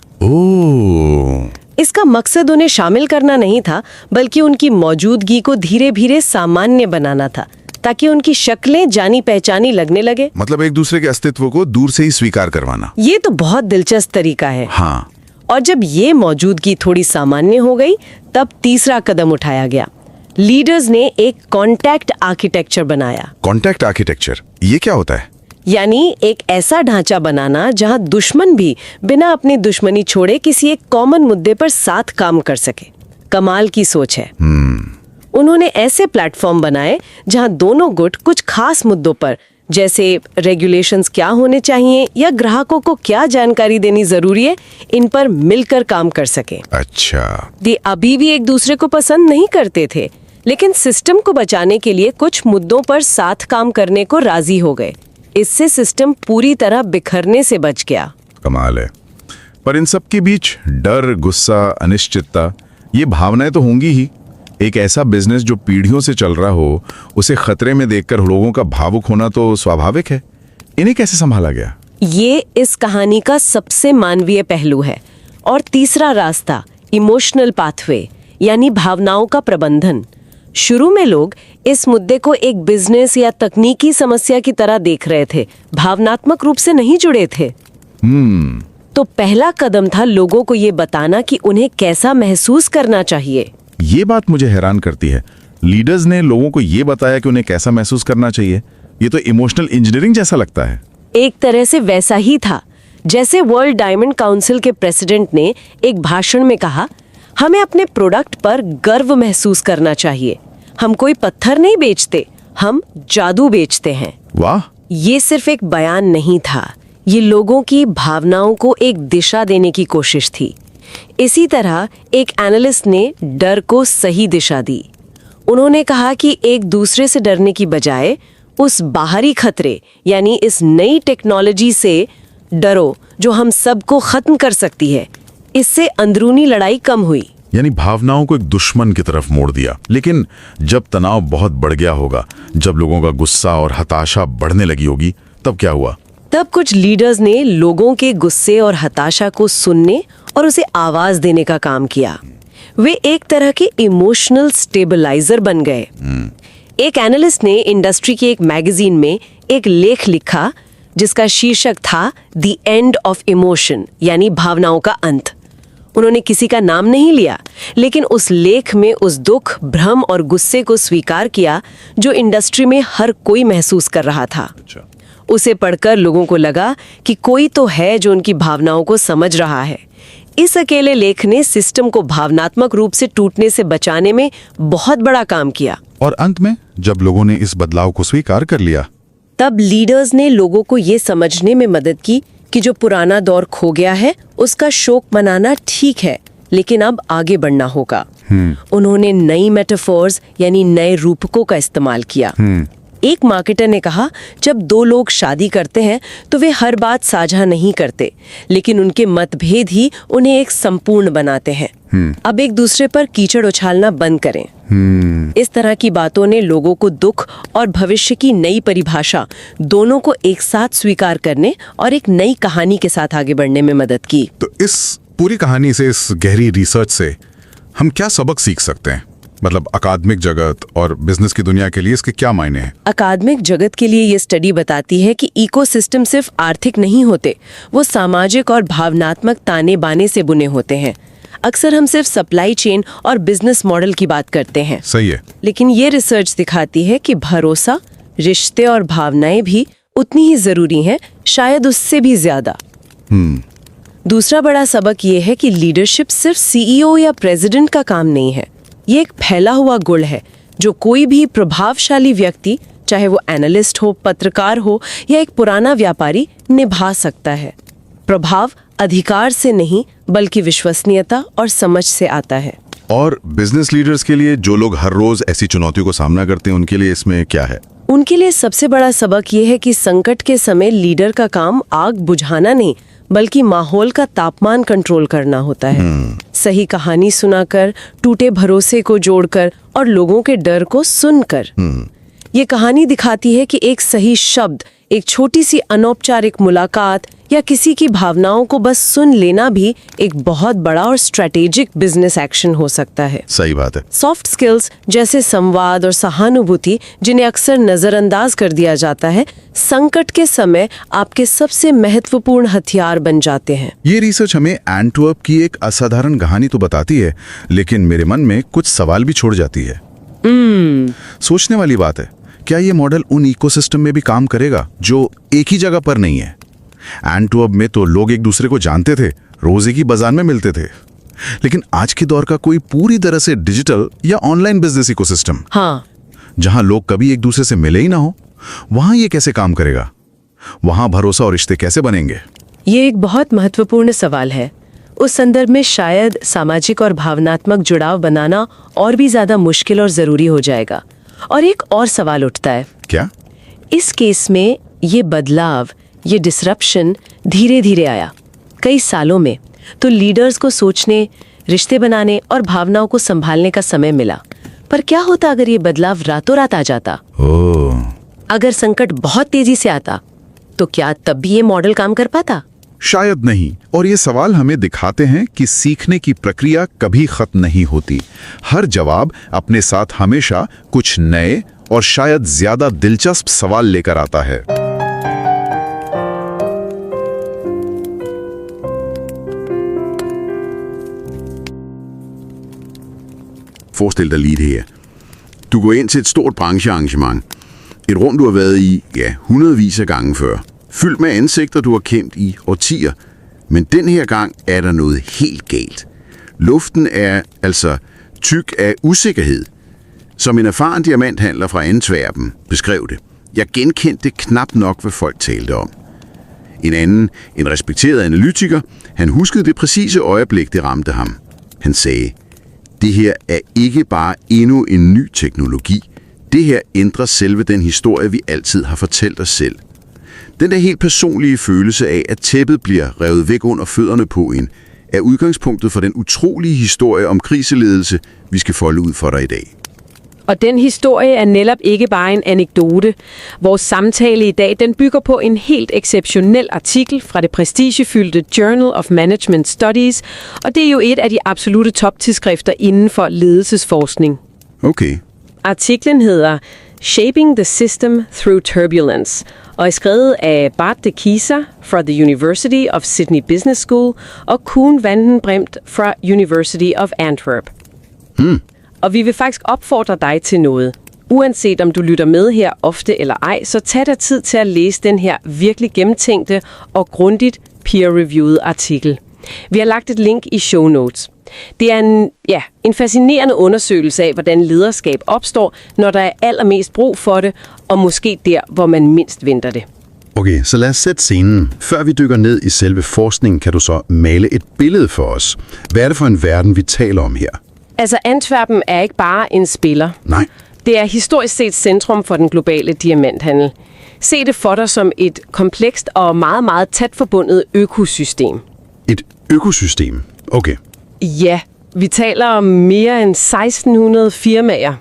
इसका मकसद उन्हें शामिल करना नहीं था, बल्कि उनकी मौजूदगी को धीरे धीरे सामान्य बनाना था, ताकि उनकी शक्लें जानी पहचानी लगने लगे। मतलब एक दूसरे के अस्तित्व को दूर से ही स्वीकार करवाना। ये तो बहुत दिलचस्प तरीका है। हाँ। और जब ये मौजूदगी थोड़ी सामान्य हो गई, तब तीसरा कदम उठाया गया। लीडर्स ने एक कॉन्टैक्ट आर्किटेक्चर बनाया। कॉन्टैक्ट आर्किटेक्चर, ये क्या होता है? यानी एक ऐसा ढांचा बनाना जहां दुश्मन भी बिना अपनी दुश्मनी छोड़े किसी एक कॉमन मुद्दे पर साथ काम कर सके। कमाल की सोच है। उन्होंने ऐसे प्लेटफॉर्म बनाए जहां दोनों गुट कुछ खास मुद्दों पर, जैसे रेगुलेशंस क्या होने चाहिए या ग्राहकों को क्या जानकारी देनी जरूरी है, इन पर मिलकर काम कर सके। अच्छा, वे अभी भी एक दूसरे को पसंद नहीं करते थे, लेकिन सिस्टम को बचाने के लिए कुछ मुद्दों पर साथ काम करने को राजी हो गए। इससे सिस्टम पूरी तरह बिखरने से बच गया। कमाल है। पर इन सब के बीच डर, गुस्सा, अनिश्चितता, ये भावनाएं तो होंगी ही। एक ऐसा बिजनेस जो पीढ़ियों से चल रहा हो, उसे खतरे में देखकर लोगों का भावुक होना तो स्वाभाविक है। इन्हें कैसे संभाला गया? ये इस कहानी का सबसे मानवीय पहलू है। और तीसरा रास्ता, इमोशनल पाथवे, यानी भावनाओं का प्रबंधन। शुरू में लोग इस मुद्दे को एक बिजनेस या तकनीकी समस्या की तरह देख रहे थे, भावनात्मक रूप से नहीं जुड़े थे। तो पहला कदम था लोगों को ये बताना कि उन्हें कैसा महसूस करना चाहिए। ये बात मुझे हैरान करती है। लीडर्स ने लोगों को ये बताया कि उन्हें कैसा महसूस करना चाहिए। ये तो इमोशनल इंजीनियरिंग जैसा लगता है। एक तरह से वैसा ही था। जैसे वर्ल्ड डायमंड काउंसिल के प्रेसिडेंट ने एक भाषण में कहा, हमें अपने प्रोडक्ट पर गर्व महसूस करना चाहिए। हम कोई पत्थर नहीं बेचते, हम जादू बेचते हैं। वाह! ये सिर्फ एक बयान नहीं था, ये लोगों की भावनाओं को एक दिशा देने की कोशिश थी। इसी तरह एक एनालिस्ट ने डर को सही दिशा दी। उन्होंने कहा कि एक दूसरे से डरने की बजाय उस बाहरी खतरे, यानी इस नई टेक्नोलॉजी से डरो जो हम सबको खत्म कर सकती है। इससे अंदरूनी लड़ाई कम हुई। यानी भावनाओं को एक दुश्मन की तरफ मोड़ दिया। लेकिन जब तनाव बहुत बढ़ गया होगा, जब लोगों का गुस्सा और हताशा बढ़ने लगी होगी, तब क्या हुआ? तब कुछ लीडर्स ने लोगों के गुस्से और हताशा को सुनने और उसे आवाज देने का काम किया। वे एक तरह के इमोशनल स्टेबलाइजर बन गए। एक एनालिस्ट ने इंडस्ट्री के एक मैगजीन में एक लेख लिखा जिसका शीर्षक था द एंड ऑफ इमोशन, यानी भावनाओं का अंत। उन्होंने किसी का नाम नहीं लिया, लेकिन उस लेख में उस दुख, भ्रम और गुस्से को स्वीकार किया जो इंडस्ट्री में हर कोई महसूस कर रहा था। उसे पढ़कर लोगों को लगा कि कोई तो है जो उनकी भावनाओं को समझ रहा है। इस अकेले लेख ने सिस्टम को भावनात्मक रूप से टूटने से बचाने में बहुत बड़ा काम किया। और अंत में जब लोगों ने इस बदलाव को स्वीकार कर लिया, तब लीडर्स ने लोगों को ये समझने में मदद की कि जो पुराना दौर खो गया है उसका शोक मनाना ठीक है, लेकिन अब आगे बढ़ना होगा। उन्होंने नई मेटाफोर्स यानी नए रूपकों का इस्तेमाल किया। एक मार्केटर ने कहा, जब दो लोग शादी करते हैं तो वे हर बात साझा नहीं करते, लेकिन उनके मतभेद ही उन्हें एक संपूर्ण बनाते हैं। अब एक दूसरे पर कीचड़ उछालना बंद करें। इस तरह की बातों ने लोगों को दुख और भविष्य की नई परिभाषा दोनों को एक साथ स्वीकार करने और एक नई कहानी के साथ आगे बढ़ने में मदद की। तो इस पूरी कहानी से, इस गहरी रिसर्च से हम क्या सबक सीख सकते हैं? मतलब अकादमिक जगत और बिजनेस की दुनिया के लिए इसके क्या मायने हैं? अकादमिक जगत के लिए ये स्टडी बताती है कि इकोसिस्टम सिर्फ आर्थिक नहीं होते, वो सामाजिक और भावनात्मक ताने बाने से बुने होते हैं। अक्सर हम सिर्फ सप्लाई चेन और बिजनेस मॉडल की बात करते हैं। सही है। लेकिन ये रिसर्च दिखाती है कि भरोसा, रिश्ते और भावनाएं भी उतनी ही जरूरी हैं, शायद उससे भी ज्यादा। दूसरा बड़ा सबक ये है कि लीडरशिप सिर्फ सीईओ या प्रेसिडेंट का काम नहीं है। ये एक फैला हुआ गुण है जो कोई भी प्रभावशाली व्यक्ति, चाहे वो एनालिस्ट हो, पत्रकार हो या एक पुराना व्यापारी, निभा सकता है। प्रभाव अधिकार से नहीं बल्कि विश्वसनीयता और समझ से आता है। और बिजनेस लीडर्स के लिए, जो लोग हर रोज ऐसी चुनौतियों को सामना करते हैं, उनके लिए इसमें क्या है? उनके लिए सबसे बड़ा सबक ये है कि संकट के समय लीडर का काम आग बुझाना नहीं बल्कि माहौल का तापमान कंट्रोल करना होता है। सही कहानी सुनाकर, टूटे भरोसे को जोड़कर और लोगों के डर को सुनकर। ये कहानी दिखाती है कि एक सही शब्द, एक छोटी सी अनौपचारिक मुलाकात या किसी की भावनाओं को बस सुन लेना भी एक बहुत बड़ा और स्ट्रेटेजिक बिजनेस एक्शन हो सकता है। सही बात है। सॉफ्ट स्किल्स जैसे संवाद और सहानुभूति, जिन्हें अक्सर नजरअंदाज कर दिया जाता है, संकट के समय आपके सबसे महत्वपूर्ण हथियार बन जाते हैं। ये रिसर्च हमें एंटवर्प की एक असाधारण कहानी तो बताती है, लेकिन मेरे मन में कुछ सवाल भी छोड़ जाती है। सोचने वाली बात है, क्या ये मॉडल उन इकोसिस्टम में भी काम करेगा जो एक ही जगह पर नहीं है? एंटवर्प में तो लोग एक दूसरे को जानते थे, रोज एक ही बाजार में मिलते थे, लेकिन आज के दौर का कोई पूरी तरह से डिजिटल या ऑनलाइन बिजनेस इकोसिस्टम, हाँ, जहां लोग कभी एक दूसरे से मिले ही ना हो, वहां ये कैसे काम करेगा? वहां भरोसा और रिश्ते कैसे बनेंगे? ये एक बहुत महत्वपूर्ण सवाल है। उस संदर्भ में शायद सामाजिक और भावनात्मक जुड़ाव बनाना और भी ज्यादा मुश्किल और जरूरी हो जाएगा। और एक और सवाल उठता है, क्या? इस केस में ये बदलाव, ये डिसरप्शन धीरे धीरे आया, कई सालों में, तो लीडर्स को सोचने, रिश्ते बनाने और भावनाओं को संभालने का समय मिला। पर क्या होता अगर ये बदलाव रातों रात आ जाता? अगर संकट बहुत तेजी से आता, तो क्या तब भी ये मॉडल काम कर पाता? शायद नहीं। और ये सवाल हमें दिखाते हैं कि सीखने की प्रक्रिया कभी खत्म नहीं होती। हर जवाब अपने साथ हमेशा कुछ नए और शायद ज्यादा दिलचस्प सवाल लेकर आता है। Forestil dig lige det her. Du går ind til et stort branchearrangement. Et rum, du har været i, hundredvis af gange før. Fyldt med ansigter, du har kendt i årtier. Men den her gang er der noget helt galt. Luften er altså tyk af usikkerhed. Som en erfaren diamanthandler fra Antwerpen beskrev det. Jeg genkendte knap nok, hvad folk talte om. En anden, en respekteret analytiker, han huskede det præcise øjeblik, det ramte ham. Han sagde, det her er ikke bare endnu en ny teknologi. Det her ændrer selve den historie, vi altid har fortalt os selv. Den der helt personlige følelse af, at tæppet bliver revet væk under fødderne på en, er udgangspunktet for den utrolige historie om kriseledelse, vi skal folde ud for dig i dag. Og den historie er netop ikke bare en anekdote. Vores samtale i dag, den bygger på en helt exceptionel artikel fra det prestigefyldte Journal of Management Studies, og det er jo et af de absolutte toptidsskrifter inden for ledelsesforskning. Okay. Artiklen hedder Shaping the System Through Turbulence, og er skrevet af Bart de Kieser fra The University of Sydney Business School og Koen fra University of Antwerp. Og vi vil faktisk opfordre dig til noget. Uanset om du lytter med her ofte eller ej, så tag dig tid til at læse den her virkelig gennemtænkte og grundigt peer-reviewede artikel. Vi har lagt et link i show notes. Det er en fascinerende undersøgelse af, hvordan lederskab opstår, når der er allermest brug for det, og måske der, hvor man mindst venter det. Okay, så lad os sætte scenen. Før vi dykker ned i selve forskningen, kan du så male et billede for os. Hvad er det for en verden, vi taler om her? Altså, Antwerpen er ikke bare en spiller. Nej. Det er historisk set centrum for den globale diamanthandel. Se det for dig som et komplekst og meget, meget tæt forbundet økosystem. Et økosystem? Okay. Ja, vi taler om mere end 1600 firmaer.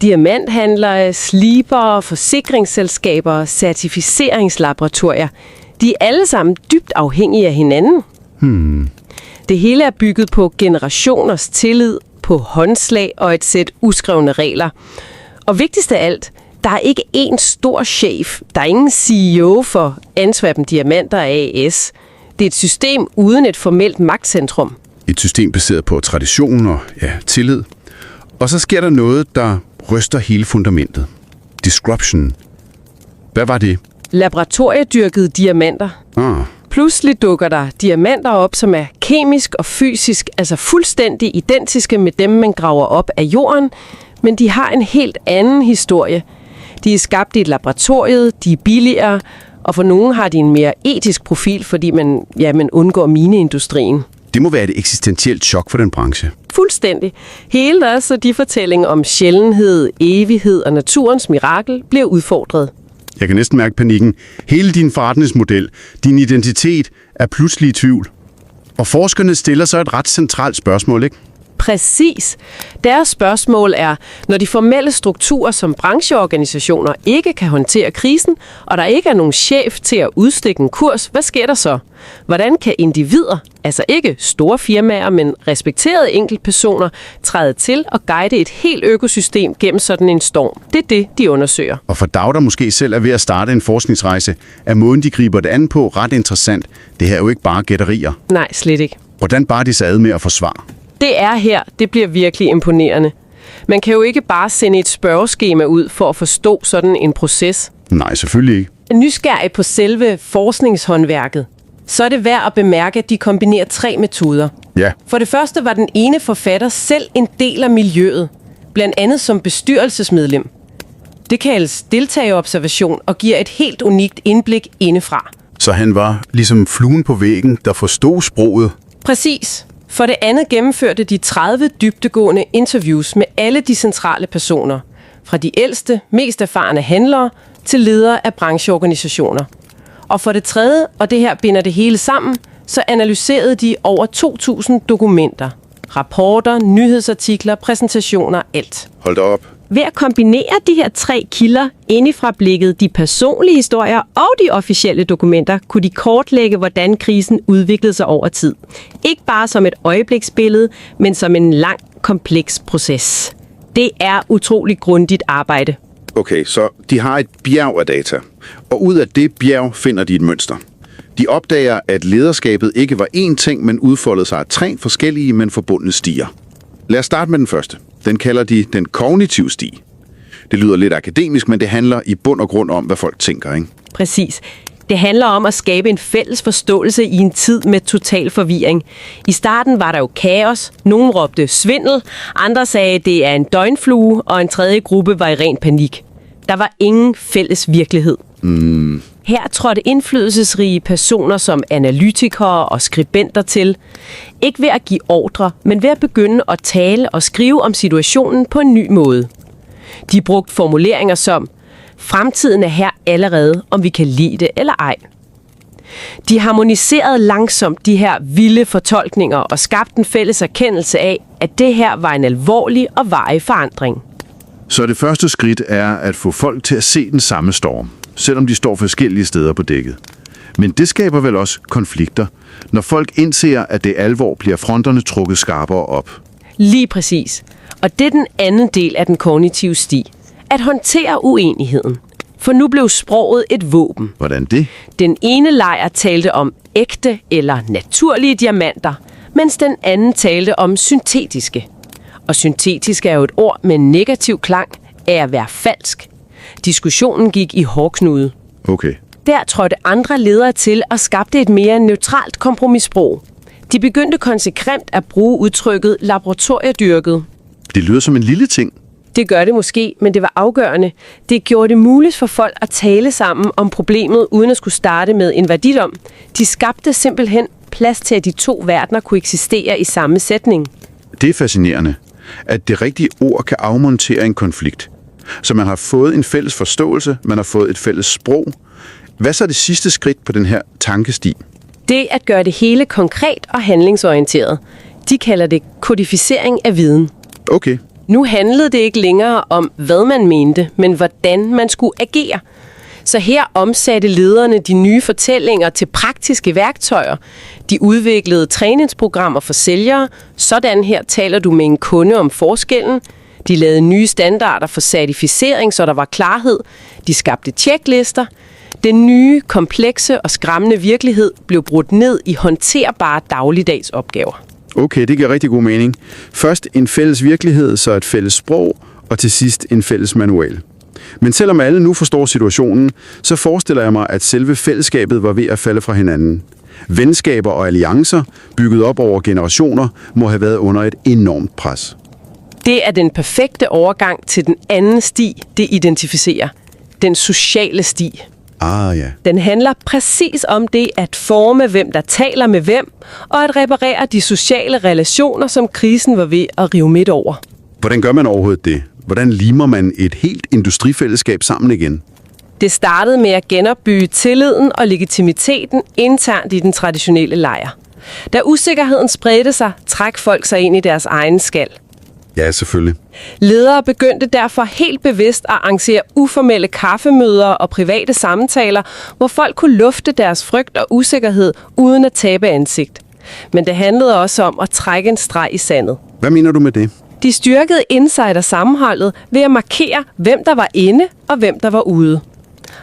Diamanthandlere, slibere, forsikringsselskaber, certificeringslaboratorier. De er alle sammen dybt afhængige af hinanden. Det hele er bygget på generationers tillid, på håndslag og et sæt uskrevne regler. Og vigtigst af alt, der er ikke én stor chef. Der er ingen CEO for Antwerpen Diamanter AS. Det er et system uden et formelt magtcentrum. Et system baseret på tradition og tillid. Og så sker der noget, der ryster hele fundamentet. Disruption. Hvad var det? Laboratoriedyrkede diamanter. Pludselig dukker der diamanter op, som er kemisk og fysisk, altså fuldstændig identiske med dem, man graver op af jorden, men de har en helt anden historie. De er skabt i et laboratorium, de er billigere, og for nogen har de en mere etisk profil, fordi man undgår mineindustrien. Det må være et eksistentielt chok for den branche. Fuldstændig. Hele deres og de fortællinger om sjældenhed, evighed og naturens mirakel bliver udfordret. Jeg kan næsten mærke panikken. Hele din forretningsmodel, din identitet er pludselig i tvivl. Og forskerne stiller så et ret centralt spørgsmål, ikke? Præcis. Deres spørgsmål er, når de formelle strukturer som brancheorganisationer ikke kan håndtere krisen, og der ikke er nogen chef til at udstikke en kurs, hvad sker der så? Hvordan kan individer, altså ikke store firmaer, men respekterede enkeltpersoner, træde til og guide et helt økosystem gennem sådan en storm? Det er det, de undersøger. Og for Dag, der måske selv er ved at starte en forskningsrejse, er måden, de griber det an på, ret interessant. Det her er jo ikke bare gætterier. Nej, slet ikke. Hvordan bare de sig ad med at forsvare? Det er her, det bliver virkelig imponerende. Man kan jo ikke bare sende et spørgeskema ud for at forstå sådan en proces. Nej, selvfølgelig ikke. Nysgerrig på selve forskningshåndværket. så er det værd at bemærke, at de kombinerer 3 metoder. Ja. For det første var den ene forfatter selv en del af miljøet, blandt andet som bestyrelsesmedlem. Det kaldes deltagerobservation og giver et helt unikt indblik indefra. Så han var ligesom fluen på væggen, der forstod sproget. Præcis. For det andet gennemførte de 30 dybdegående interviews med alle de centrale personer. Fra de ældste, mest erfarne handlere til ledere af brancheorganisationer. Og for det tredje, og det her binder det hele sammen, så analyserede de over 2.000 dokumenter. Rapporter, nyhedsartikler, præsentationer, alt. Hold da op. Ved at kombinere de her 3 kilder indefra blikket, de personlige historier og de officielle dokumenter, kunne de kortlægge, hvordan krisen udviklede sig over tid. Ikke bare som et øjebliksbillede, men som en lang, kompleks proces. Det er utroligt grundigt arbejde. Okay, så de har et bjerg af data, og ud af det bjerg finder de et mønster. De opdager, at lederskabet ikke var én ting, men udfoldede sig af 3 forskellige, men forbundne stier. Lad os starte med den første. Den kalder de den kognitive sti. Det lyder lidt akademisk, men det handler i bund og grund om, hvad folk tænker, ikke? Præcis. Det handler om at skabe en fælles forståelse i en tid med total forvirring. I starten var der jo kaos. Nogen råbte svindel, andre sagde, det er en døgnflue, og en tredje gruppe var i ren panik. Der var ingen fælles virkelighed. Her trådte indflydelsesrige personer som analytikere og skribenter til. Ikke ved at give ordre, men ved at begynde at tale og skrive om situationen på en ny måde. De brugte formuleringer som, fremtiden er her allerede, om vi kan lide det eller ej. De harmoniserede langsomt de her vilde fortolkninger og skabte en fælles erkendelse af, at det her var en alvorlig og varig forandring. Så det første skridt er at få folk til at se den samme storm, selvom de står forskellige steder på dækket. Men det skaber vel også konflikter. Når folk indser, at det alvor, bliver fronterne trukket skarpere op. Lige præcis. Og det er den anden del af den kognitive sti. At håndtere uenigheden. For nu blev sproget et våben. Hvordan det? Den ene lejr talte om ægte eller naturlige diamanter, mens den anden talte om syntetiske. Og syntetisk er jo et ord med negativ klang af at være falsk. Diskussionen gik i hårdknude. Okay. Der trådte andre ledere til og skabte et mere neutralt kompromissprog. De begyndte konsekvent at bruge udtrykket laboratoriedyrket. Det lyder som en lille ting. Det gør det måske, men det var afgørende. Det gjorde det muligt for folk at tale sammen om problemet, uden at skulle starte med en værdidom. De skabte simpelthen plads til, at de 2 verdener kunne eksistere i samme sætning. Det er fascinerende, at det rigtige ord kan afmontere en konflikt. Så man har fået en fælles forståelse, man har fået et fælles sprog. Hvad så er det sidste skridt på den her tankesti? Det at gøre det hele konkret og handlingsorienteret. De kalder det kodificering af viden. Okay. Nu handlede det ikke længere om, hvad man mente, men hvordan man skulle agere. Så her omsatte lederne de nye fortællinger til praktiske værktøjer. De udviklede træningsprogrammer for sælgere. Sådan her taler du med en kunde om forskellen. De lavede nye standarder for certificering, så der var klarhed. De skabte checklister. Den nye, komplekse og skræmmende virkelighed blev brudt ned i håndterbare dagligdags opgaver. Okay, det giver rigtig god mening. Først en fælles virkelighed, så et fælles sprog, og til sidst en fælles manual. Men selvom alle nu forstår situationen, så forestiller jeg mig, at selve fællesskabet var ved at falde fra hinanden. Venskaber og alliancer, bygget op over generationer, må have været under et enormt pres. Det er den perfekte overgang til den anden sti, det identificerer. Den sociale sti. Ah ja. Den handler præcis om det at forme, hvem der taler med hvem, og at reparere de sociale relationer, som krisen var ved at rive midt over. Hvordan gør man overhovedet det? Hvordan limer man et helt industrifællesskab sammen igen? Det startede med at genopbygge tilliden og legitimiteten internt i den traditionelle lejr. Da usikkerheden spredte sig, trak folk sig ind i deres egen skal. Ja, selvfølgelig. Ledere begyndte derfor helt bevidst at arrangere uformelle kaffemøder og private samtaler, hvor folk kunne lufte deres frygt og usikkerhed uden at tabe ansigt. Men det handlede også om at trække en streg i sandet. Hvad mener du med det? De styrkede insider-sammenholdet ved at markere, hvem der var inde og hvem der var ude.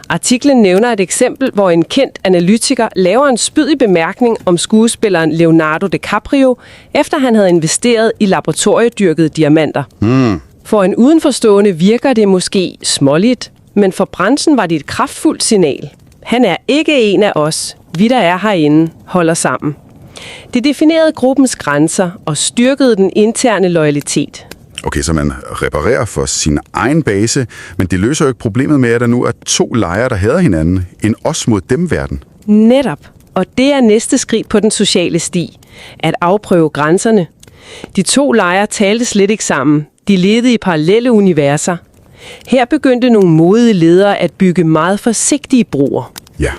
Artiklen nævner et eksempel, hvor en kendt analytiker laver en spydig bemærkning om skuespilleren Leonardo DiCaprio, efter han havde investeret i laboratoriedyrkede diamanter. For en udenforstående virker det måske småligt, men for branchen var det et kraftfuldt signal. Han er ikke en af os. Vi, der er herinde, holder sammen. Det definerede gruppens grænser og styrkede den interne loyalitet. Okay, så man reparerer for sin egen base, men det løser jo ikke problemet med, at der nu er 2 lejre, der hader hinanden. En os mod dem-verden. Netop. Og det er næste skridt på den sociale sti. At afprøve grænserne. De 2 lejre talte slet ikke sammen. De levede i parallelle universer. Her begyndte nogle modige ledere at bygge meget forsigtige broer. Ja.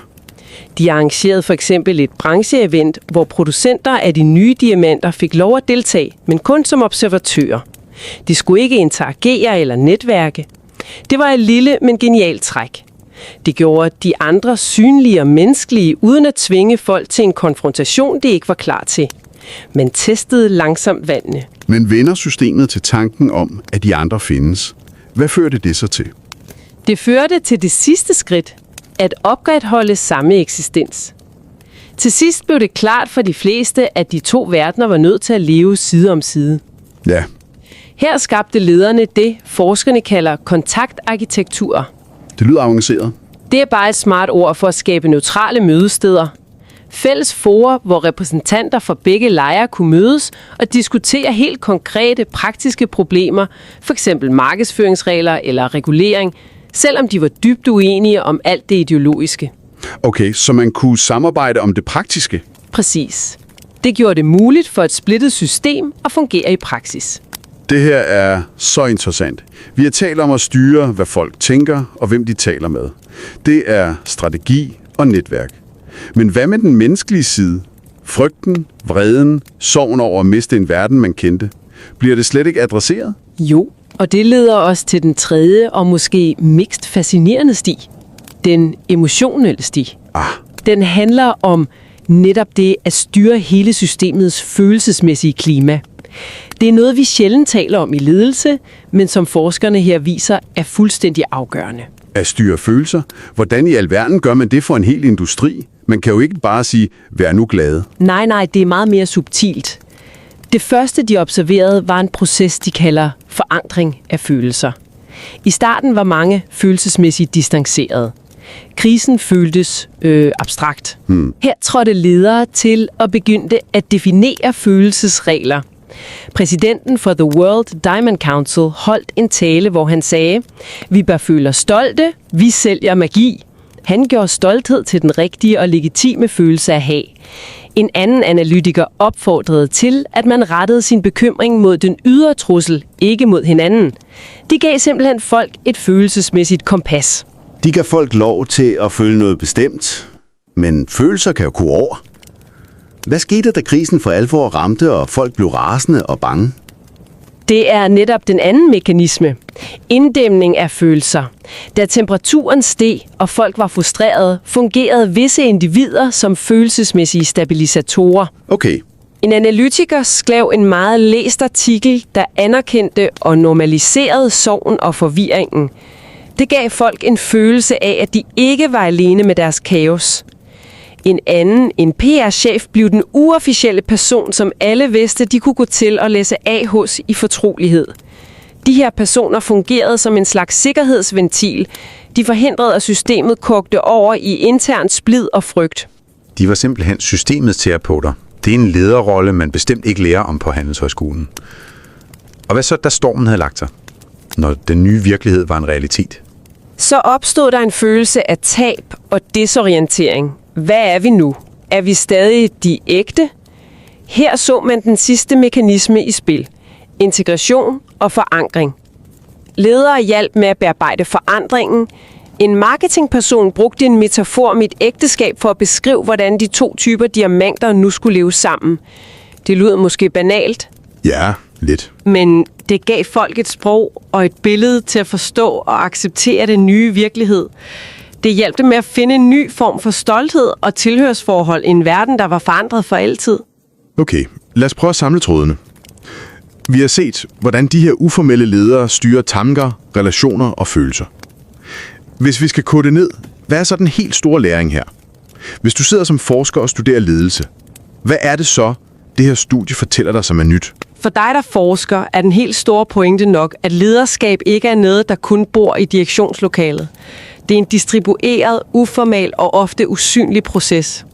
De arrangerede for eksempel et brancheevent, hvor producenter af de nye diamanter fik lov at deltage, men kun som observatører. De skulle ikke interagere eller netværke. Det var et lille, men genialt træk. Det gjorde de andre synlige og menneskelige, uden at tvinge folk til en konfrontation, de ikke var klar til. Men testede langsomt vandene. Men vender systemet til tanken om, at de andre findes? Hvad førte det så til? Det førte til det sidste skridt, at opretholde samme eksistens. Til sidst blev det klart for de fleste, at de 2 verdener var nødt til at leve side om side. Ja. Her skabte lederne det, forskerne kalder kontaktarkitekturer. Det lyder avanceret. Det er bare et smart ord for at skabe neutrale mødesteder. Fælles forer, hvor repræsentanter for begge lejre kunne mødes og diskutere helt konkrete, praktiske problemer, f.eks. markedsføringsregler eller regulering, selvom de var dybt uenige om alt det ideologiske. Okay, så man kunne samarbejde om det praktiske? Præcis. Det gjorde det muligt for et splittet system at fungere i praksis. Det her er så interessant. Vi har talt om at styre, hvad folk tænker og hvem de taler med. Det er strategi og netværk. Men hvad med den menneskelige side? Frygten, vreden, sorgen over at miste en verden, man kendte. Bliver det slet ikke adresseret? Jo, og det leder os til den tredje og måske mest fascinerende sti. Den emotionelle sti. Den handler om netop det at styre hele systemets følelsesmæssige klima. Det er noget, vi sjældent taler om i ledelse, men som forskerne her viser, er fuldstændig afgørende. At styre følelser? Hvordan i alverden gør man det for en hel industri? Man kan jo ikke bare sige, vær nu glade. Nej, det er meget mere subtilt. Det første, de observerede, var en proces, de kalder forandring af følelser. I starten var mange følelsesmæssigt distancerede. Krisen føltes abstrakt. Her trådte ledere til og begyndte at definere følelsesregler. Præsidenten for The World Diamond Council holdt en tale, hvor han sagde, vi bør føle os stolte, vi sælger magi. Han gjorde stolthed til den rigtige og legitime følelse at have. En anden analytiker opfordrede til, at man rettede sin bekymring mod den ydre trussel, ikke mod hinanden. Det gav simpelthen folk et følelsesmæssigt kompas. De gav folk lov til at føle noget bestemt, men følelser kan jo gå over. Hvad skete, da krisen for alvor ramte, og folk blev rasende og bange? Det er netop den anden mekanisme. Inddæmning af følelser. Da temperaturen steg, og folk var frustrerede, fungerede visse individer som følelsesmæssige stabilisatorer. Okay. En analytiker skrev en meget læst artikel, der anerkendte og normaliserede sorgen og forvirringen. Det gav folk en følelse af, at de ikke var alene med deres kaos. En anden, en PR-chef, blev den uofficielle person, som alle vidste, de kunne gå til og læse af hos i fortrolighed. De her personer fungerede som en slags sikkerhedsventil. De forhindrede, at systemet kogte over i intern splid og frygt. De var simpelthen systemets terapeuter. Det er en lederrolle, man bestemt ikke lærer om på Handelshøjskolen. Og hvad så, da stormen havde lagt sig? Når den nye virkelighed var en realitet? Så opstod der en følelse af tab og desorientering. Hvad er vi nu? Er vi stadig de ægte? Her så man den sidste mekanisme i spil. Integration og forankring. Ledere hjalp med at bearbejde forandringen. En marketingperson brugte en metafor om et ægteskab for at beskrive, hvordan de 2 typer diamanter nu skulle leve sammen. Det lyder måske banalt. Ja, lidt. Men det gav folk et sprog og et billede til at forstå og acceptere den nye virkelighed. Det hjalp dem med at finde en ny form for stolthed og tilhørsforhold i en verden, der var forandret for altid. Okay, lad os prøve at samle trådene. Vi har set, hvordan de her uformelle ledere styrer tanker, relationer og følelser. Hvis vi skal kode det ned, hvad er så den helt store læring her? Hvis du sidder som forsker og studerer ledelse, hvad er det så, det her studie fortæller dig, som er nyt? For dig, der forsker, er den helt store pointe nok, at lederskab ikke er noget, der kun bor i direktionslokalet. Det er en distribueret, uformel og ofte usynlig proces.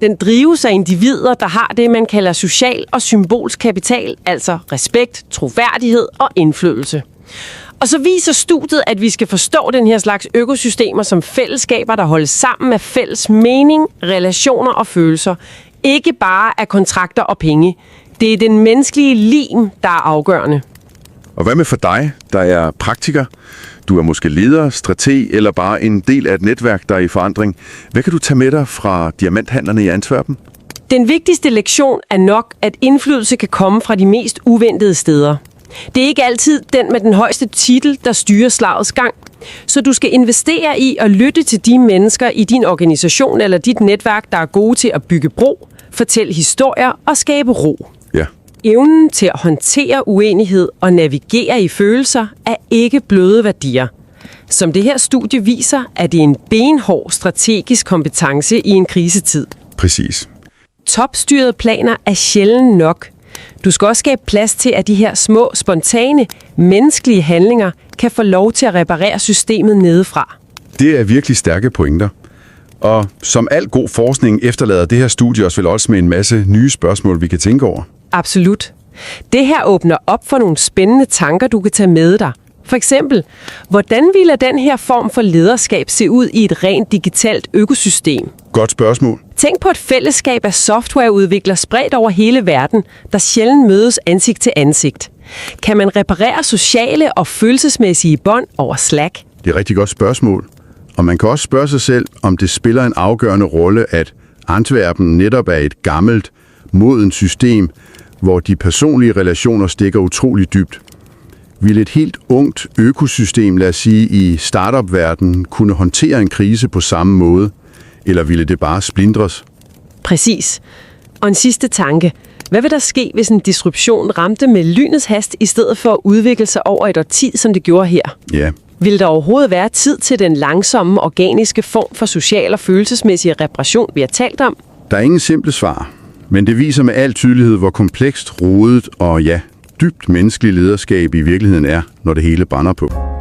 Den drives af individer, der har det, man kalder social og symbolsk kapital, altså respekt, troværdighed og indflydelse. Og så viser studiet, at vi skal forstå den her slags økosystemer som fællesskaber, der holdes sammen af fælles mening, relationer og følelser. Ikke bare af kontrakter og penge. Det er den menneskelige lim, der er afgørende. Og hvad med for dig, der er praktiker? Du er måske leder, strateg eller bare en del af et netværk, der er i forandring. Hvad kan du tage med dig fra diamanthandlerne i Antwerpen? Den vigtigste lektion er nok, at indflydelse kan komme fra de mest uventede steder. Det er ikke altid den med den højeste titel, der styrer slagets gang. Så du skal investere i at lytte til de mennesker i din organisation eller dit netværk, der er gode til at bygge bro, fortælle historier og skabe ro. Ja. Evnen til at håndtere uenighed og navigere i følelser er ikke bløde værdier. Som det her studie viser, er det en benhård strategisk kompetence i en krisetid. Præcis. Topstyrede planer er sjældent nok. Du skal også skabe plads til, at de her små, spontane, menneskelige handlinger kan få lov til at reparere systemet nedefra. Det er virkelig stærke pointer. Og som al god forskning efterlader det her studie os vel også med en masse nye spørgsmål, vi kan tænke over. Absolut. Det her åbner op for nogle spændende tanker, du kan tage med dig. For eksempel, hvordan ville den her form for lederskab se ud i et rent digitalt økosystem? Godt spørgsmål. Tænk på et fællesskab af softwareudviklere spredt over hele verden, der sjældent mødes ansigt til ansigt. Kan man reparere sociale og følelsesmæssige bånd over Slack? Det er et rigtig godt spørgsmål. Og man kan også spørge sig selv, om det spiller en afgørende rolle, at Antwerpen netop er et gammelt, modent system, hvor de personlige relationer stikker utrolig dybt. Vil et helt ungt økosystem, lad os sige i startup-verdenen, kunne håndtere en krise på samme måde? Eller ville det bare splindres? Præcis. Og en sidste tanke. Hvad vil der ske, hvis en disruption ramte med lynets hast, i stedet for at udvikle sig over et årti, som det gjorde her? Ja. Vil der overhovedet være tid til den langsomme, organiske form for social og følelsesmæssig reparation, vi har talt om? Der er ingen simple svar, men det viser med al tydelighed, hvor komplekst, rodet og dybt menneskelig lederskab i virkeligheden er, når det hele brænder på.